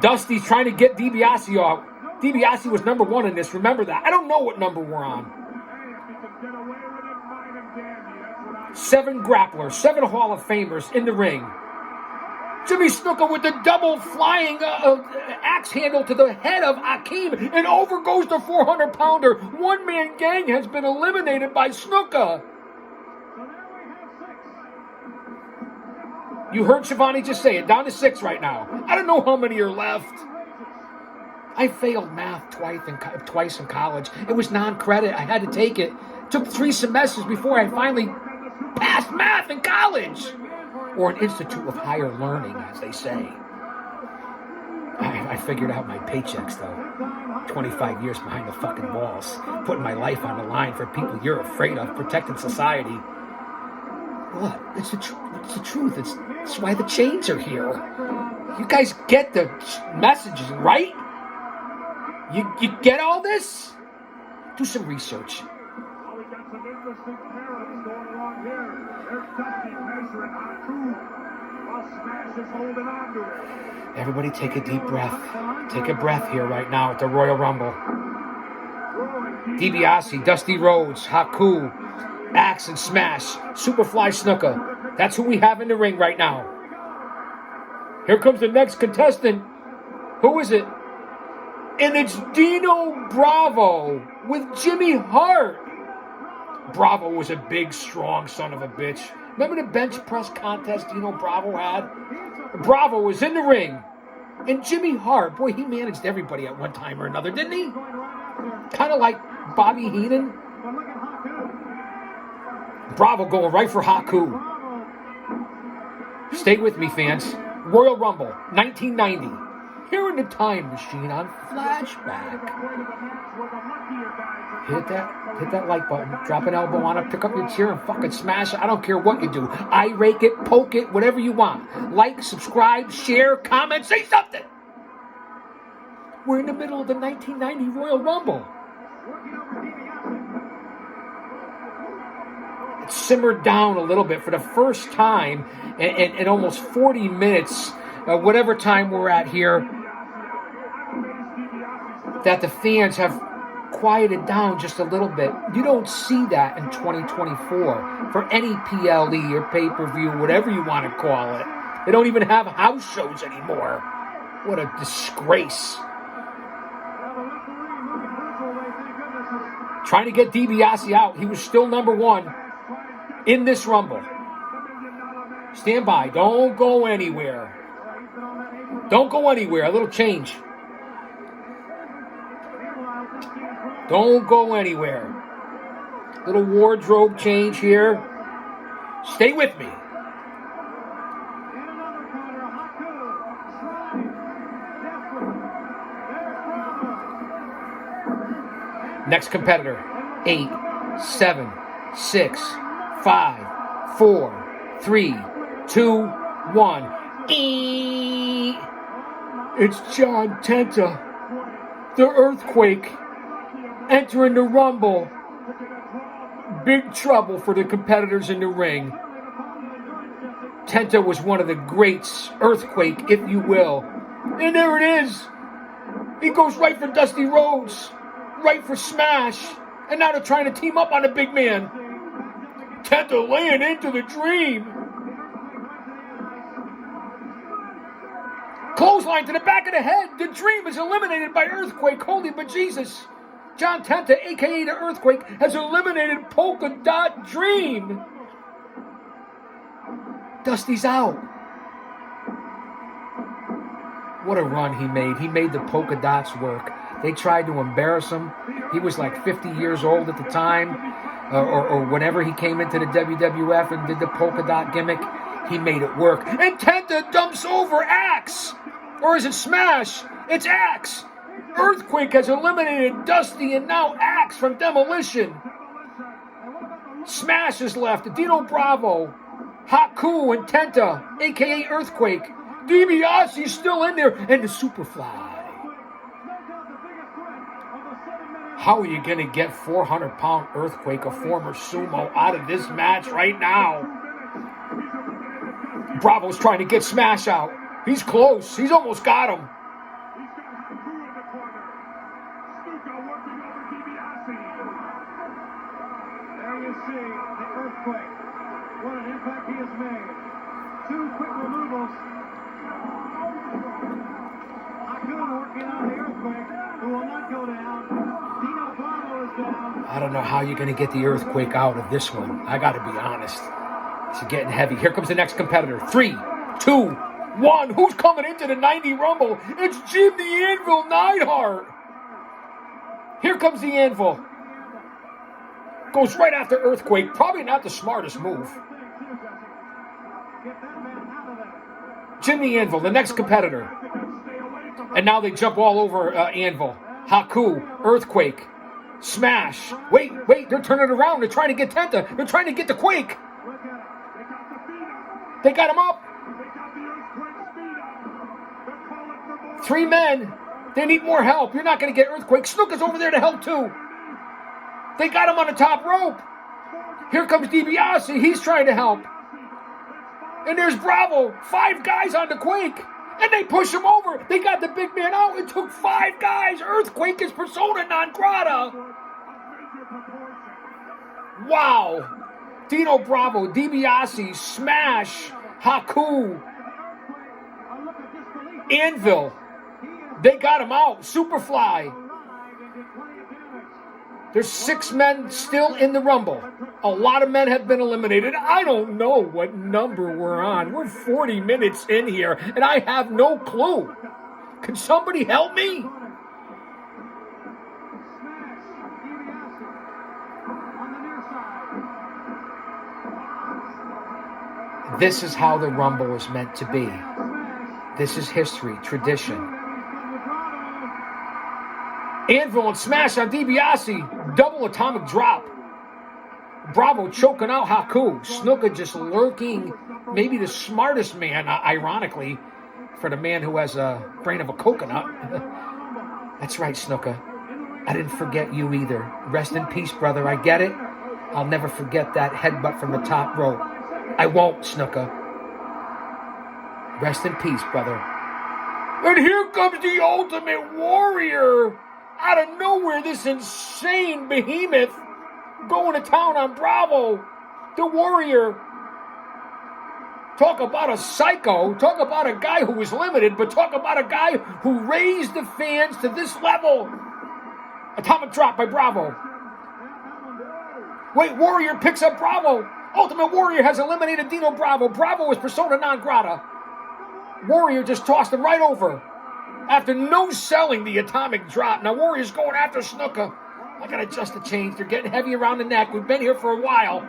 A: Dusty's trying to get DiBiase out. DiBiase was number 1 in this, remember that. I don't know what number we're on. 7 grapplers, 7 Hall of Famers in the ring. Jimmy Snuka with the double flying axe handle to the head of Akeem, and over goes the 400-pounder. One-man gang has been eliminated by Snuka. You heard Shivani just say it, down to 6 right now. I don't know how many are left. I failed math twice in college. It was non-credit. I had to take it. It took 3 semesters before I finally passed math in college. Or an institute of higher learning, as they say. I figured out my paychecks, though. 25 years behind the fucking walls. Putting my life on the line for people you're afraid of. Protecting society. What? It's the truth. It's why the chains are here. You guys get the messages, right? You get all this? Do some research.
C: Well, we got some interesting parallels going along here. There's Dusty measuring Haku while Smash is holding on to it.
A: Everybody take a deep breath. Take a breath here right now at the Royal Rumble. DiBiase, Dusty Rhodes, Haku, Axe and Smash, Superfly Snuka. That's who we have in the ring right now. Here comes the next contestant. Who is it? And it's Dino Bravo with Jimmy Hart. Bravo was a big, strong son of a bitch. Remember the bench press contest Dino Bravo had? Bravo was in the ring. And Jimmy Hart, boy, he managed everybody at one time or another, didn't he? Kind of like Bobby Heenan. Bravo going right for Haku. Stay with me, fans. Royal Rumble, 1990. Here in the time machine on Flashback. Hit that like button. Drop an elbow on it. Pick up your chair and fucking smash it. I don't care what you do. I rake it, poke it, whatever you want. Like, subscribe, share, comment, say something. We're in the middle of the 1990 Royal Rumble. It simmered down a little bit for the first time in almost 40 minutes, whatever time we're at here, that the fans have quieted down just a little bit. You don't see that in 2024 for any PLE or pay-per-view, whatever you want to call it. They don't even have house shows anymore. What a disgrace. Trying to get DiBiase out. He was still number 1 in this Rumble. Stand by. Don't go anywhere. Don't go anywhere. A little change. Don't go anywhere. Little wardrobe change here. Stay with me. Next competitor. 8, 7, 6, 5, 4, 3, 2, 1. It's John Tenta, the Earthquake, entering the Rumble. Big trouble for the competitors in the ring. Tenta was one of the greats, Earthquake, if you will. And there it is. He goes right for Dusty Rhodes, right for Smash, and now they're trying to team up on the big man. Tenta laying into the Dream. Clothesline to the back of the head. The Dream is eliminated by Earthquake. Holy bejesus. John Tenta, a.k.a. the Earthquake, has eliminated Polka Dot Dream. Dusty's out. What a run he made. He made the polka dots work. They tried to embarrass him. He was like 50 years old at the time, or whenever he came into the WWF and did the polka dot gimmick. He made it work. And Tenta dumps over Axe. Or is it Smash? It's Axe. Earthquake has eliminated Dusty and now Axe from Demolition. Smash is left. Dino Bravo, Haku, and Tenta, a.k.a. Earthquake. DiBiase's still in there, and the Superfly. How are you going to get 400-pound Earthquake, a former sumo, out of this match right now? Bravo's trying to get Smash out. He's close. He's almost got him.
C: There you see the Earthquake. What an impact he has made. 2 quick removals. Haku working on the Earthquake, who will not go down. Dino Bravo is down.
A: I don't know how you're going to get the Earthquake out of this one. I got to be honest. It's getting heavy. Here comes the next competitor. 3, 2, 1. Who's coming into the 90 Rumble? It's Jim the Anvil Neidhart. Here comes the Anvil. Goes right after Earthquake. Probably not the smartest move. Jim the Anvil, the next competitor. And now they jump all over Anvil. Haku, Earthquake, Smash. Wait, they're turning around. They're trying to get Tenta. They're trying to get the Quake. They got him up. 3 men. They need more help. You're not going to get Earthquake. Snooker's over there to help too. They got him on the top rope. Here comes DiBiase. He's trying to help. And there's Bravo. 5 guys on the Quake. And they push him over. They got the big man out. It took 5 guys. Earthquake is persona non grata. Wow. Dino Bravo, DiBiase, Smash, Haku, Anvil. They got him out. Superfly. There's 6 men still in the Rumble. A lot of men have been eliminated. I don't know what number we're on. We're 40 minutes in here, and I have no clue. Can somebody help me? This is how the Rumble is meant to be. This is history, tradition. Anvil and Smash on DiBiase. Double atomic drop. Bravo choking out Haku. Snooker just lurking. Maybe the smartest man, ironically, for the man who has a brain of a coconut. That's right, Snooker. I didn't forget you either. Rest in peace, brother. I get it. I'll never forget that headbutt from the top rope. I won't, Snooker. Rest in peace, brother. And here comes the Ultimate Warrior. Out of nowhere, this insane behemoth going to town on Bravo. The Warrior. Talk about a psycho. Talk about a guy who was limited, but talk about a guy who raised the fans to this level. Atomic drop by Bravo. Wait, Warrior picks up Bravo. Ultimate Warrior has eliminated Dino Bravo. Bravo is persona non grata. Warrior just tossed him right over. After no selling the atomic drop. Now Warrior's going after Snooker. I gotta adjust the chains. They're getting heavy around the neck. We've been here for a while.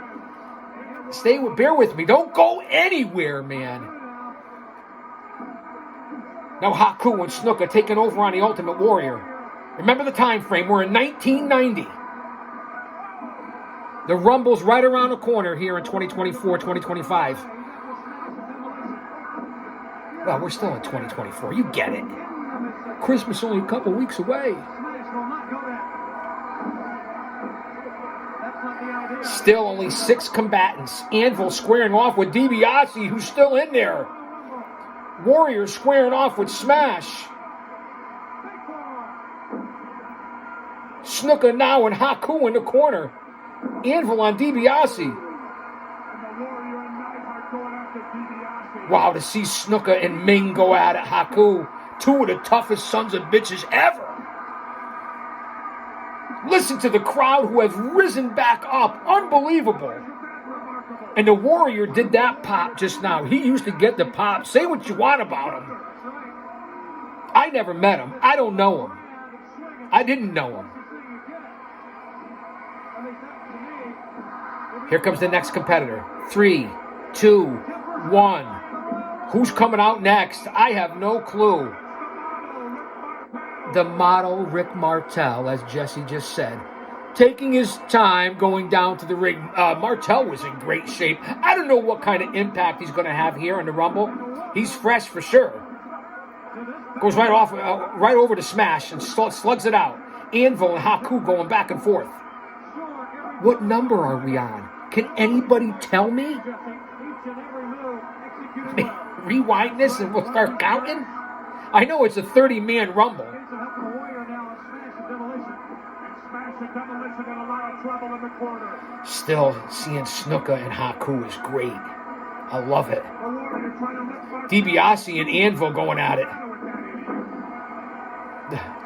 A: Bear with me. Don't go anywhere, man. Now Haku and Snooker taking over on the Ultimate Warrior. Remember the time frame. We're in 1990. The Rumble's right around the corner here in 2024, 2025. Well, we're still in 2024. You get it. Christmas only a couple weeks away. Still only 6 combatants. Anvil squaring off with DiBiase, who's still in there. Warrior squaring off with Smash. Snuka now and Haku in the corner. Anvil on DiBiase. Wow, to see Snuka and Ming go at it. Haku, 2 of the toughest sons of bitches ever. Listen to the crowd who have risen back up. Unbelievable. And the Warrior did that pop just now. He used to get the pop. Say what you want about him. I never met him. I don't know him. I didn't know him. Here comes the next competitor. 3, 2, 1. Who's coming out next? I have no clue. The model Rick Martel, as Jesse just said, taking his time going down to the ring. Martel was in great shape. I don't know what kind of impact he's going to have here in the Rumble. He's fresh for sure. Goes right over to Smash and slugs it out. Anvil and Haku going back and forth. What number are we on? Can anybody tell me? Rewind this and we'll start counting? I know it's a 30-man Rumble. Still, seeing Snuka and Haku is great. I love it. DiBiase and Anvil going at it.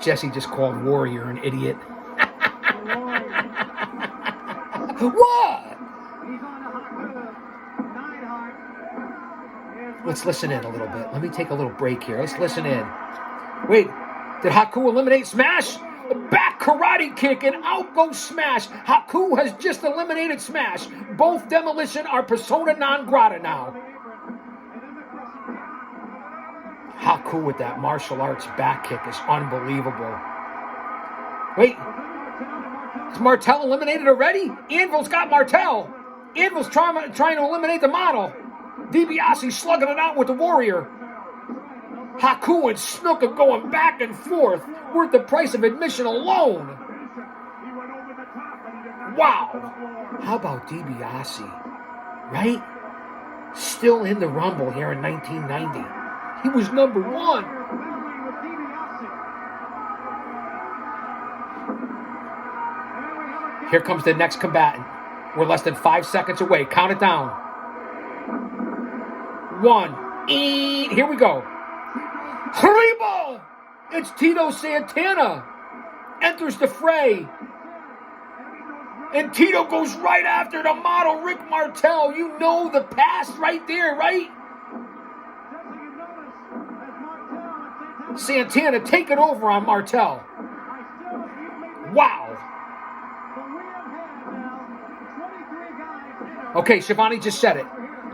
A: Jesse just called Warrior an idiot. What? Let's listen in a little bit. Let me take a little break here. Let's listen in. Wait, did Haku eliminate Smash? A back karate kick and out goes Smash. Haku has just eliminated Smash. Both Demolition are persona non grata now. Haku with that martial arts back kick is unbelievable. Wait, is Martel eliminated already? Anvil's got Martel. Anvil's trying to eliminate the model. DiBiase slugging it out with the Warrior. Haku and Snuka going back and forth, worth the price of admission alone. Wow. How about DiBiase? Right? Still in the Rumble here in 1990. He was number 1. Here comes the next combatant. We're less than 5 seconds away. Count it down. 1. Here we go. Arriba! It's Tito Santana. Enters the fray. And Tito goes right after the model, Rick Martel. You know the past right there, right? Santana taking over on Martel. Wow. Okay, Shivani just said it.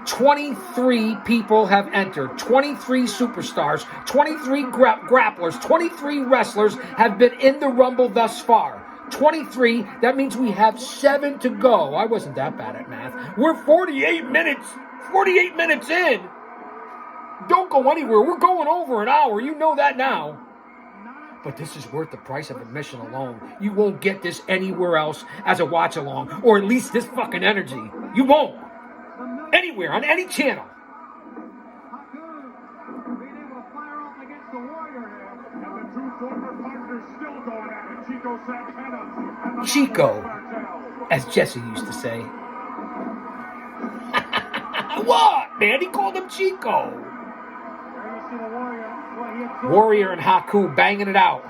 A: 23 people have entered. 23 superstars, 23 grapplers, 23 wrestlers have been in the Rumble thus far. 23, that means we have 7 to go. I wasn't that bad at math. We're 48 minutes in. Don't go anywhere. We're going over an hour. You know that now. But this is worth the price of admission alone. You won't get this anywhere else as a watch along, or at least this fucking energy. You won't. Anywhere, on any channel. Chico, as Jesse used to say. What, man? He called him Chico. Warrior and Haku banging it out.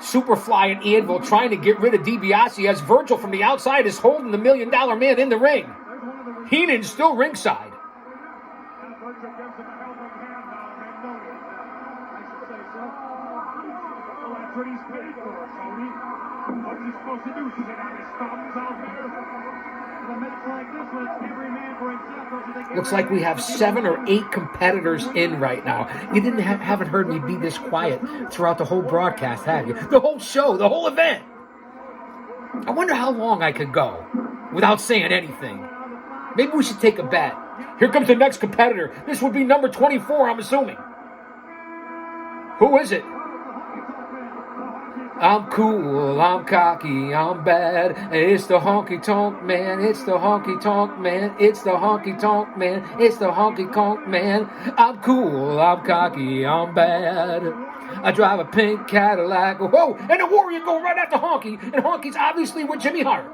A: Superfly and Anvil trying to get rid of DiBiase as Virgil from the outside is holding the $1 Million Man in the ring. Heenan's still ringside. Looks like we have 7 or 8 competitors in right now. You haven't heard me be this quiet throughout the whole broadcast, have you? The whole show, the whole event. I wonder how long I could go without saying anything. Maybe we should take a bet. Here comes the next competitor. This would be number 24, I'm assuming. Who is it? I'm cool, I'm cocky, I'm bad. It's the honky tonk man, it's the honky tonk man, it's the honky tonk man, it's the honky tonk man. I'm cool, I'm cocky, I'm bad. I drive a pink Cadillac. Whoa, and the Warrior go right after Honky, and Honky's obviously with Jimmy Hart.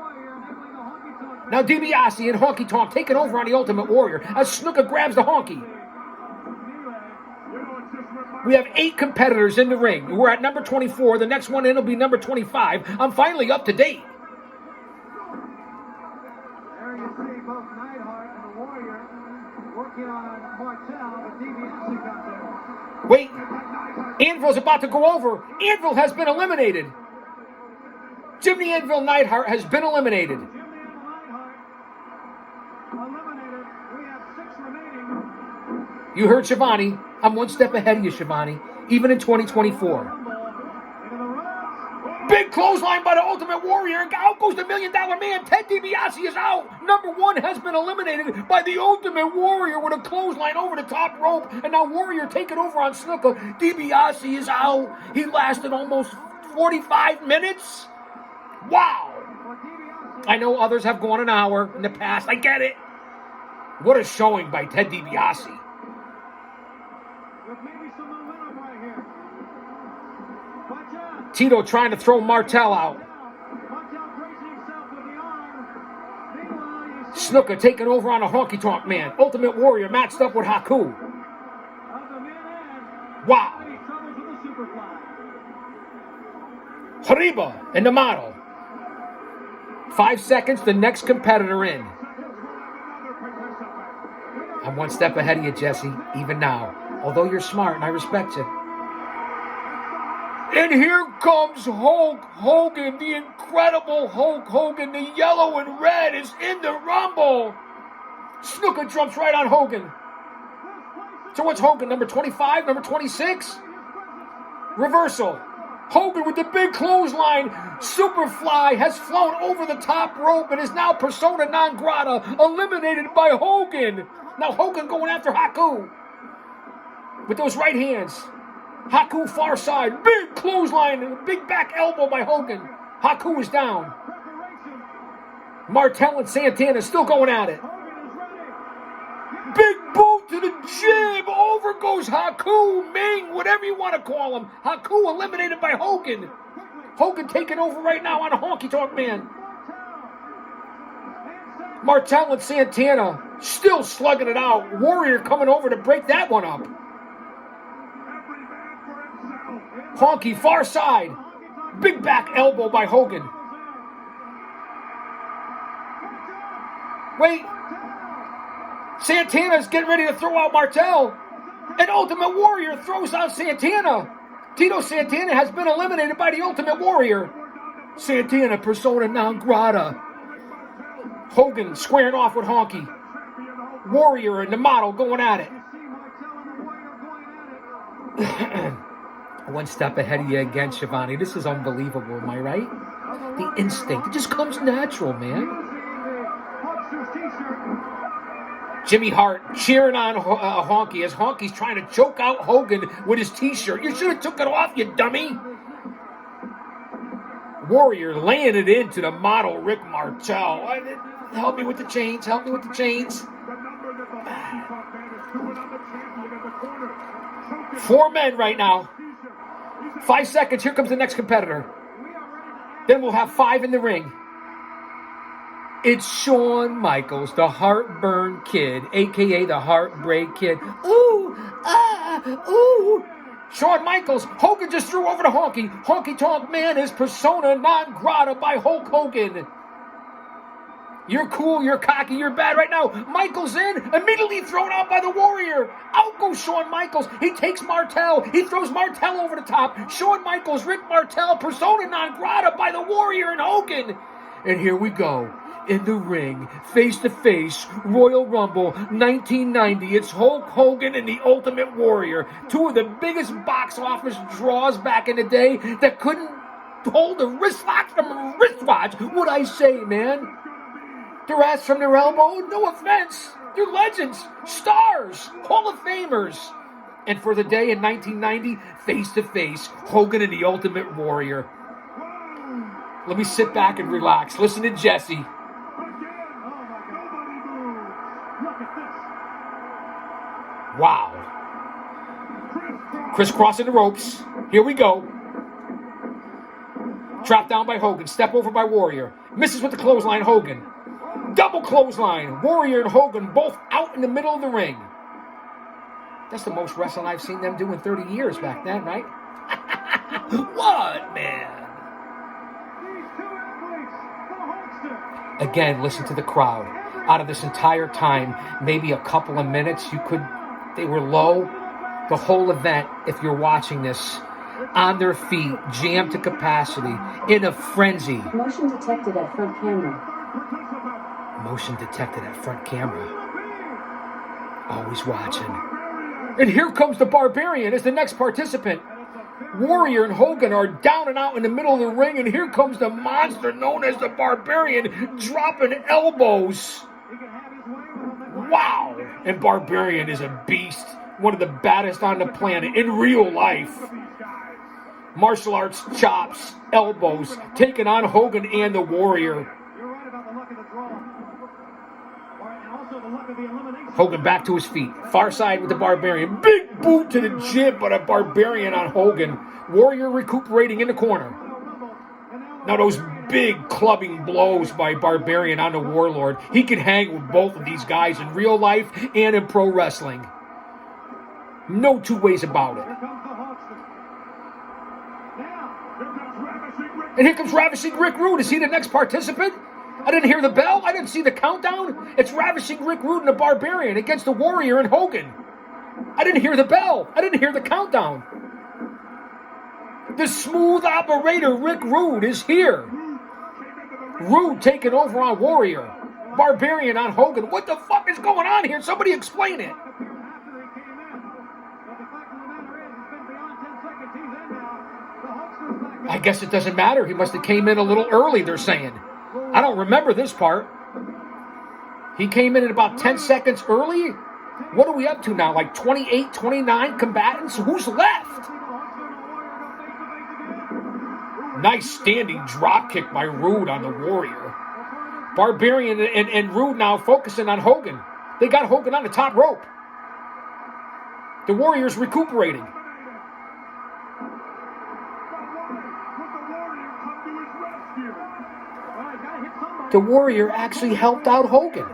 A: Now DiBiase and Honky Tonk taking over on the Ultimate Warrior as Snuka grabs the Honky. We have 8 competitors in the ring. We're at number 24. The next one in will be number 25. I'm finally up to date.
C: There you see both Neidhart and the Warrior working on Martel, but DiBiase got there.
A: Wait, Anvil's about to go over. Anvil has been eliminated. Jimmy Anvil Neidhart has been eliminated.
C: Jimmy and Neidhart eliminated. We have 6 remaining.
A: You heard Shivani. I'm one step ahead of you, Shivani, even in 2024.
C: Into the ropes.
A: Big clothesline by the Ultimate Warrior, and out goes the $1 Million Man. Ted DiBiase is out. Number 1 has been eliminated by the Ultimate Warrior with a clothesline over the top rope, and now Warrior taking over on Snuka. DiBiase is out. He lasted almost 45 minutes. Wow. I know others have gone an hour in the past. I get it. What a showing by Ted DiBiase.
C: With maybe some momentum right here. Watch out.
A: Tito trying to throw Martel out.
C: Martel bracing himself with the arm. Meanwhile, you see
A: Snuka taking over on a Honky Tonk Man. Ultimate Warrior matched up with Haku.
C: of the man in.
A: Wow.
C: Any troubles with the Superfly.
A: Hariba and the model. 5 seconds, the next competitor in. I'm one step ahead of you, Jesse, even now. Although you're smart and I respect you. And here comes Hulk Hogan, the incredible Hulk Hogan. The yellow and red is in the Rumble. Snuka jumps right on Hogan. So what's Hogan, number 25, number 26? Reversal. Hogan with the big clothesline. Superfly has flown over the top rope and is now persona non grata, eliminated by Hogan. Now Hogan going after Haku with those right hands. Haku far side, big clothesline and a big back elbow by Hogan. Haku is down. Martel and Santana still going at it. Big boot to the jib. Over goes Haku, Ming, whatever you want to call him. Haku eliminated by Hogan. Hogan taking over right now on a Honky Tonk Man. Martel and Santana still slugging it out. Warrior coming over to break that one up. Honky far side. Big back elbow by Hogan. Wait. Santana's getting ready to throw out Martel. And Ultimate Warrior throws out Santana. Tito Santana has been eliminated by the Ultimate Warrior. Santana persona non grata. Hogan squaring off with Honky. Warrior and the model going at it. One step ahead of you again, Shivani. This is unbelievable, am I right? The instinct. It just comes natural, man. Jimmy Hart cheering on Honky as Honky's trying to choke out Hogan with his t-shirt. You should have took it off, you dummy. Warrior laying it into the model, Rick Martel. Help me with the chains. Help me with the chains. 4 men right now. 5 seconds. Here comes the next competitor. Then we'll have 5 in the ring. It's Shawn Michaels, the Heartburn Kid, a.k.a. the Heartbreak Kid. Ooh, ooh. Shawn Michaels, Hogan just threw over to Honky. Honky Tonk Man is persona non grata by Hulk Hogan. You're cool, you're cocky, you're bad right now. Michaels in, immediately thrown out by the Warrior. Out goes Shawn Michaels. He takes Martel. He throws Martel over the top. Shawn Michaels, Rick Martel, persona non grata by the Warrior and Hogan. And here we go. In the ring, face-to-face, Royal Rumble 1990. It's Hulk Hogan and the Ultimate Warrior. 2 of the biggest box office draws back in the day that couldn't hold a wristwatch from a wristwatch. What'd I say, man? Their ass from their elbow? No offense. They're legends, stars, Hall of Famers. And for the day in 1990, face-to-face, Hogan and the Ultimate Warrior. Let me sit back and relax. Listen to Jesse.
C: Again. Oh my God. Nobody moves. Look at this.
A: Wow. Crisscrossing the ropes. Here we go. Dropped down by Hogan. Step over by Warrior. Misses with the clothesline, Hogan. Double clothesline. Warrior and Hogan both out in the middle of the ring. That's the most wrestling I've seen them do in 30 years back then, right? What, man?
C: These two athletes, the Hulkster.
A: Again, listen to the crowd. Out of this entire time, maybe a couple of minutes, they were low. The whole event, if you're watching this, on their feet, jammed to capacity, in a frenzy.
D: Motion detected at front camera.
A: Motion detected at front camera. Always watching. And here comes the Barbarian as the next participant. Warrior and Hogan are down and out in the middle of the ring, and here comes the monster known as the Barbarian, dropping elbows. Wow! And Barbarian is a beast. One of the baddest on the planet in real life. Martial arts chops, elbows, taking on Hogan and the Warrior.
C: You're right about the luck of the draw. And also the luck of the elimination.
A: Hogan back to his feet. Far side with the Barbarian. Big boot to the jib, but a Barbarian on Hogan. Warrior recuperating in the corner. Now those big clubbing blows by Barbarian on the Warlord. He can hang with both of these guys in real life and in pro wrestling. No two ways about it.
C: Here comes the Hulkster. Now,
A: And here comes Ravishing Rick Rude. Is he the next participant? I didn't hear the bell. I didn't see the countdown. It's Ravishing Rick Rude and the Barbarian against the Warrior and Hogan. I didn't hear the bell. I didn't hear the countdown. The smooth operator Rick Rude is here. Rude taking over on Warrior. Barbarian on Hogan. What the fuck is going on here? Somebody explain it.
C: after they came in. But the fact of the matter is, it's been beyond 10 seconds. He's in now. The Hulkster's back.
A: I guess it doesn't matter. He must have came in a little early, they're saying. I don't remember this part. He came in at about 10 seconds early? What are we up to now? Like 28, 29 combatants? Who's left? Nice standing drop kick by Rude on the Warrior. Barbarian and Rude now focusing on Hogan. They got Hogan on the top rope. The Warrior's recuperating. The Warrior actually helped out Hogan.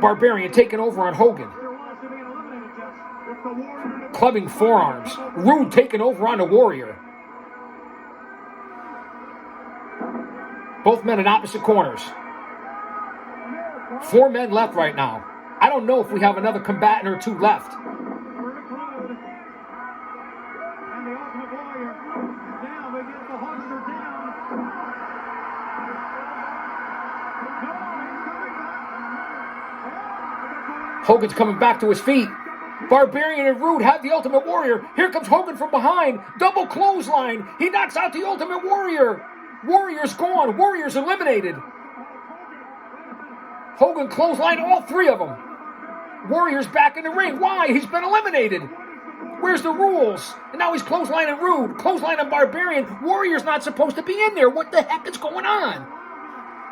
A: Barbarian taking over on Hogan. Clubbing forearms. Rude taking over on the Warrior. Both men in opposite corners. 4 men left right now. I don't know if we have another combatant or 2 left.
C: And the Ultimate Warrior. Now they get the Hulkster down.
A: Hogan's coming back to his feet. Barbarian and Rude have the Ultimate Warrior. Here comes Hogan from behind. Double clothesline. He knocks out the Ultimate Warrior. Warrior's gone. Warrior's eliminated. Hogan clotheslined all 3 of them. Warrior's back in the ring. Why? He's been eliminated. Where's the rules? And now he's clotheslining Rude. Clotheslining Barbarian. Warrior's not supposed to be in there. What the heck is going on?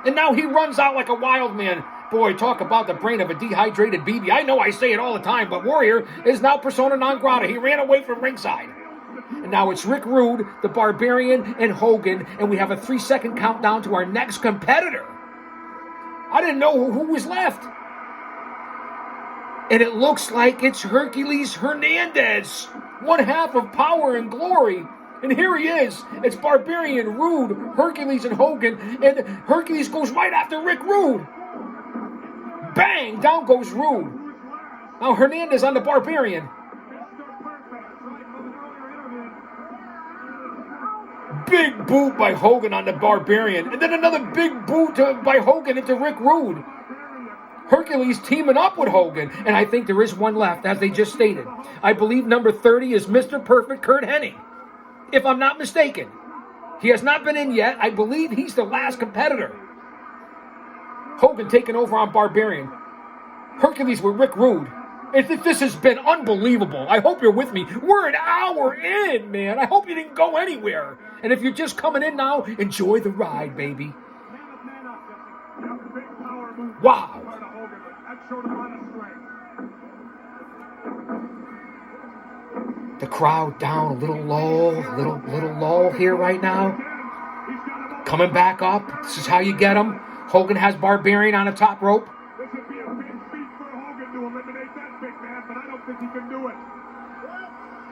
A: And now he runs out like a wild man. Boy, talk about the brain of a dehydrated baby. I know I say it all the time, but Warrior is now persona non grata. He ran away from ringside. And now it's Rick Rude, the Barbarian, and Hogan, and we have a 3-second countdown to our next competitor. I didn't know who was left. And it looks like it's Hercules Hernandez, one half of Power and Glory. And here he is. It's Barbarian, Rude, Hercules, and Hogan. And Hercules goes right after Rick Rude. Bang! Down goes Rude. Now Hernandez on the Barbarian. Big boot by Hogan on the Barbarian. And then another big boot by Hogan into Rick Rude. Hercules teaming up with Hogan. And I think there is one left, as they just stated. I believe number 30 is Mr. Perfect Kurt Hennig, if I'm not mistaken. He has not been in yet. I believe he's the last competitor. Hogan taking over on Barbarian. Hercules with Rick Rude. This has been unbelievable. I hope you're with me. We're an hour in, man. I hope you didn't go anywhere. And if you're just coming in now, enjoy the ride, baby. Wow. The crowd down, a little lull here right now. Coming back up. This is how you get them. Hogan has Barbarian on the top rope.
C: This would be a big feat for Hogan to eliminate that big man, but I don't think he can do it.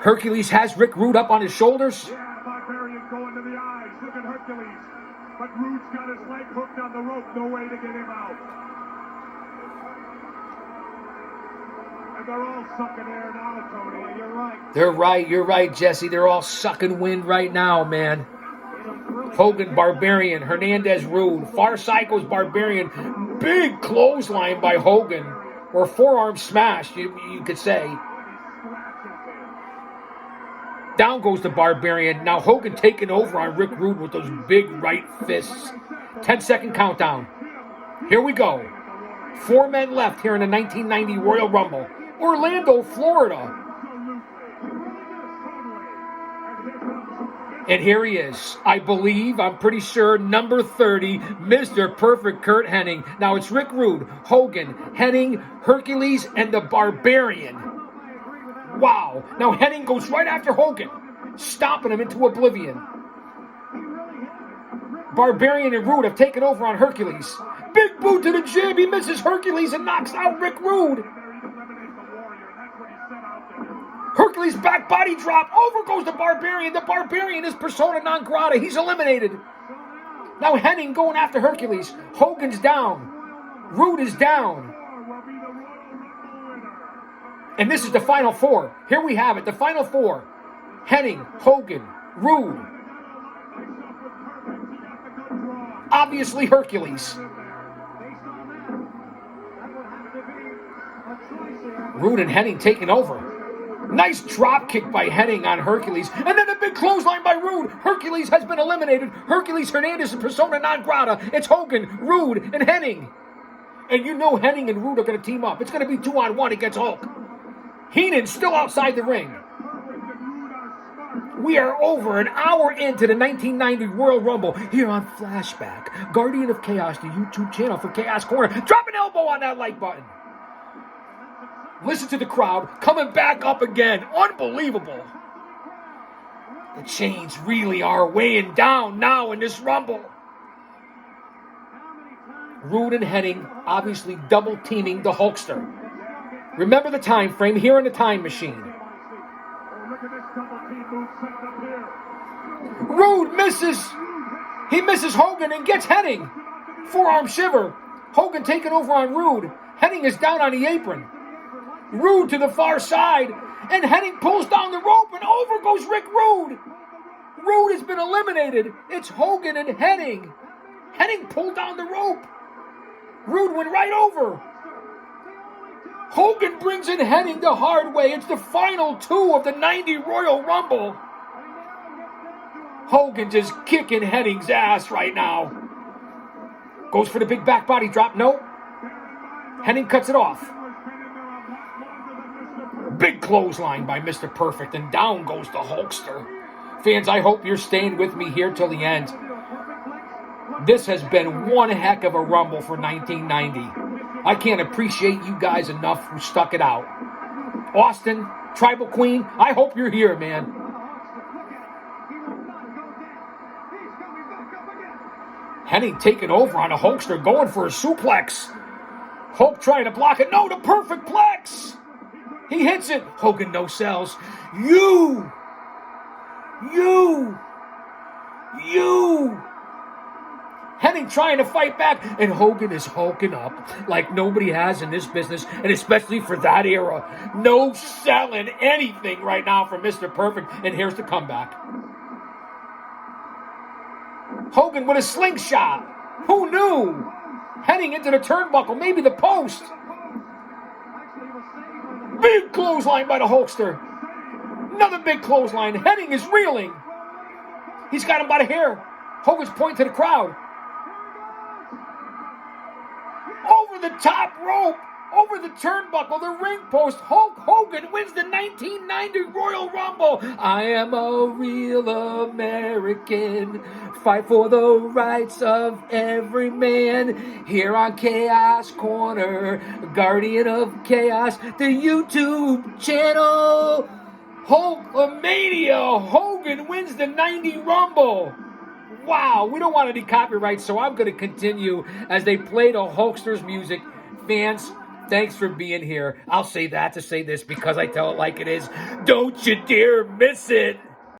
A: Hercules has Rick Rude up on his shoulders.
C: Yeah, Barbarian going to the eyes. Look at Hercules. But Rude's got his leg hooked on the rope. No way to get him out. And they're all sucking air now, Tony. You're right.
A: You're right, Jesse. They're all sucking wind right now, man. Hogan, Barbarian, Hernandez, Rude. Far side goes Barbarian. Big clothesline by Hogan. Or forearm smash, you could say. Down goes the Barbarian. Now Hogan taking over on Rick Rude with those big right fists. 10-second countdown. Here we go. 4 men left here in the 1990 Royal Rumble. Orlando, Florida. And here he is. I'm pretty sure, number 30, Mr. Perfect Kurt Hennig. Now it's Rick Rude, Hogan, Hennig, Hercules, and the Barbarian. Wow. Now Hennig goes right after Hogan, stomping him into oblivion. Barbarian and Rude have taken over on Hercules. Big boot to the jib. He misses Hercules and knocks out Rick Rude. Hercules back body drop. Over goes the Barbarian. The Barbarian is persona non grata. He's eliminated. Now Hennig going after Hercules. Hogan's down. Rude is down. And this is the final 4. Here we have it. The final 4. Hennig, Hogan, Rude. Obviously Hercules. Rude and Hennig taking over. Nice drop kick by Hennig on Hercules. And then a big clothesline by Rude. Hercules has been eliminated. Hercules, Hernandez, and persona non grata. It's Hogan, Rude, and Hennig. And you know Hennig and Rude are going to team up. It's going to be 2-on-1 against Hulk. Heenan's still outside the ring. We are over an hour into the 1990 Royal Rumble here on Flashback. Guardian of Chaos, the YouTube channel for Chaos Corner. Drop an elbow on that like button. Listen to the crowd coming back up again. Unbelievable. The chains really are weighing down now in this Rumble. Rude and Hennig obviously double teaming the Hulkster. Remember the time frame here in the time machine. Rude misses. He misses Hogan and gets Hennig. Forearm shiver. Hogan taking over on Rude. Hennig is down on the apron. Rude to the far side, and Hennig pulls down the rope, and over goes Rick Rude. Rude has been eliminated. It's Hogan and Hennig. Hennig pulled down the rope. Rude went right over. Hogan brings in Hennig the hard way. It's the final 2 of the 90 Royal Rumble. Hogan just kicking Hennig's ass right now. Goes for the big back body drop. No. Hennig cuts it off. Big clothesline by Mr. Perfect, and down goes the Hulkster. Fans, I hope you're staying with me here till the end. This has been one heck of a Rumble for 1990. I can't appreciate you guys enough who stuck it out. Austin, Tribal Queen, I hope you're here, man. Hennig taking over on a Hulkster, going for a suplex. Hulk trying to block it. No, the perfect plex. He hits it. Hogan no sells. You. Hennig trying to fight back, and Hogan is hulking up like nobody has in this business, and especially for that era. No selling anything right now from Mr. Perfect, and here's the comeback. Hogan with a slingshot. Who knew? Hennig into the turnbuckle, maybe the post. Big clothesline by the Hulkster. Another big clothesline. Hennig is reeling. He's got him by the hair. Hogan's pointing to the crowd. Over the top rope. Over the turnbuckle, the ring post, Hulk Hogan wins the 1990 Royal Rumble. I am a real American. Fight for the rights of every man. Here on Chaos Corner, Guardian of Chaos, the YouTube channel. Hulkamania! Hogan wins the 90 Rumble. Wow, we don't want any copyright, so I'm going to continue as they play the Hulkster's music. Fans, thanks for being here. I'll say that to say this because I tell it like it is. Don't you dare miss it.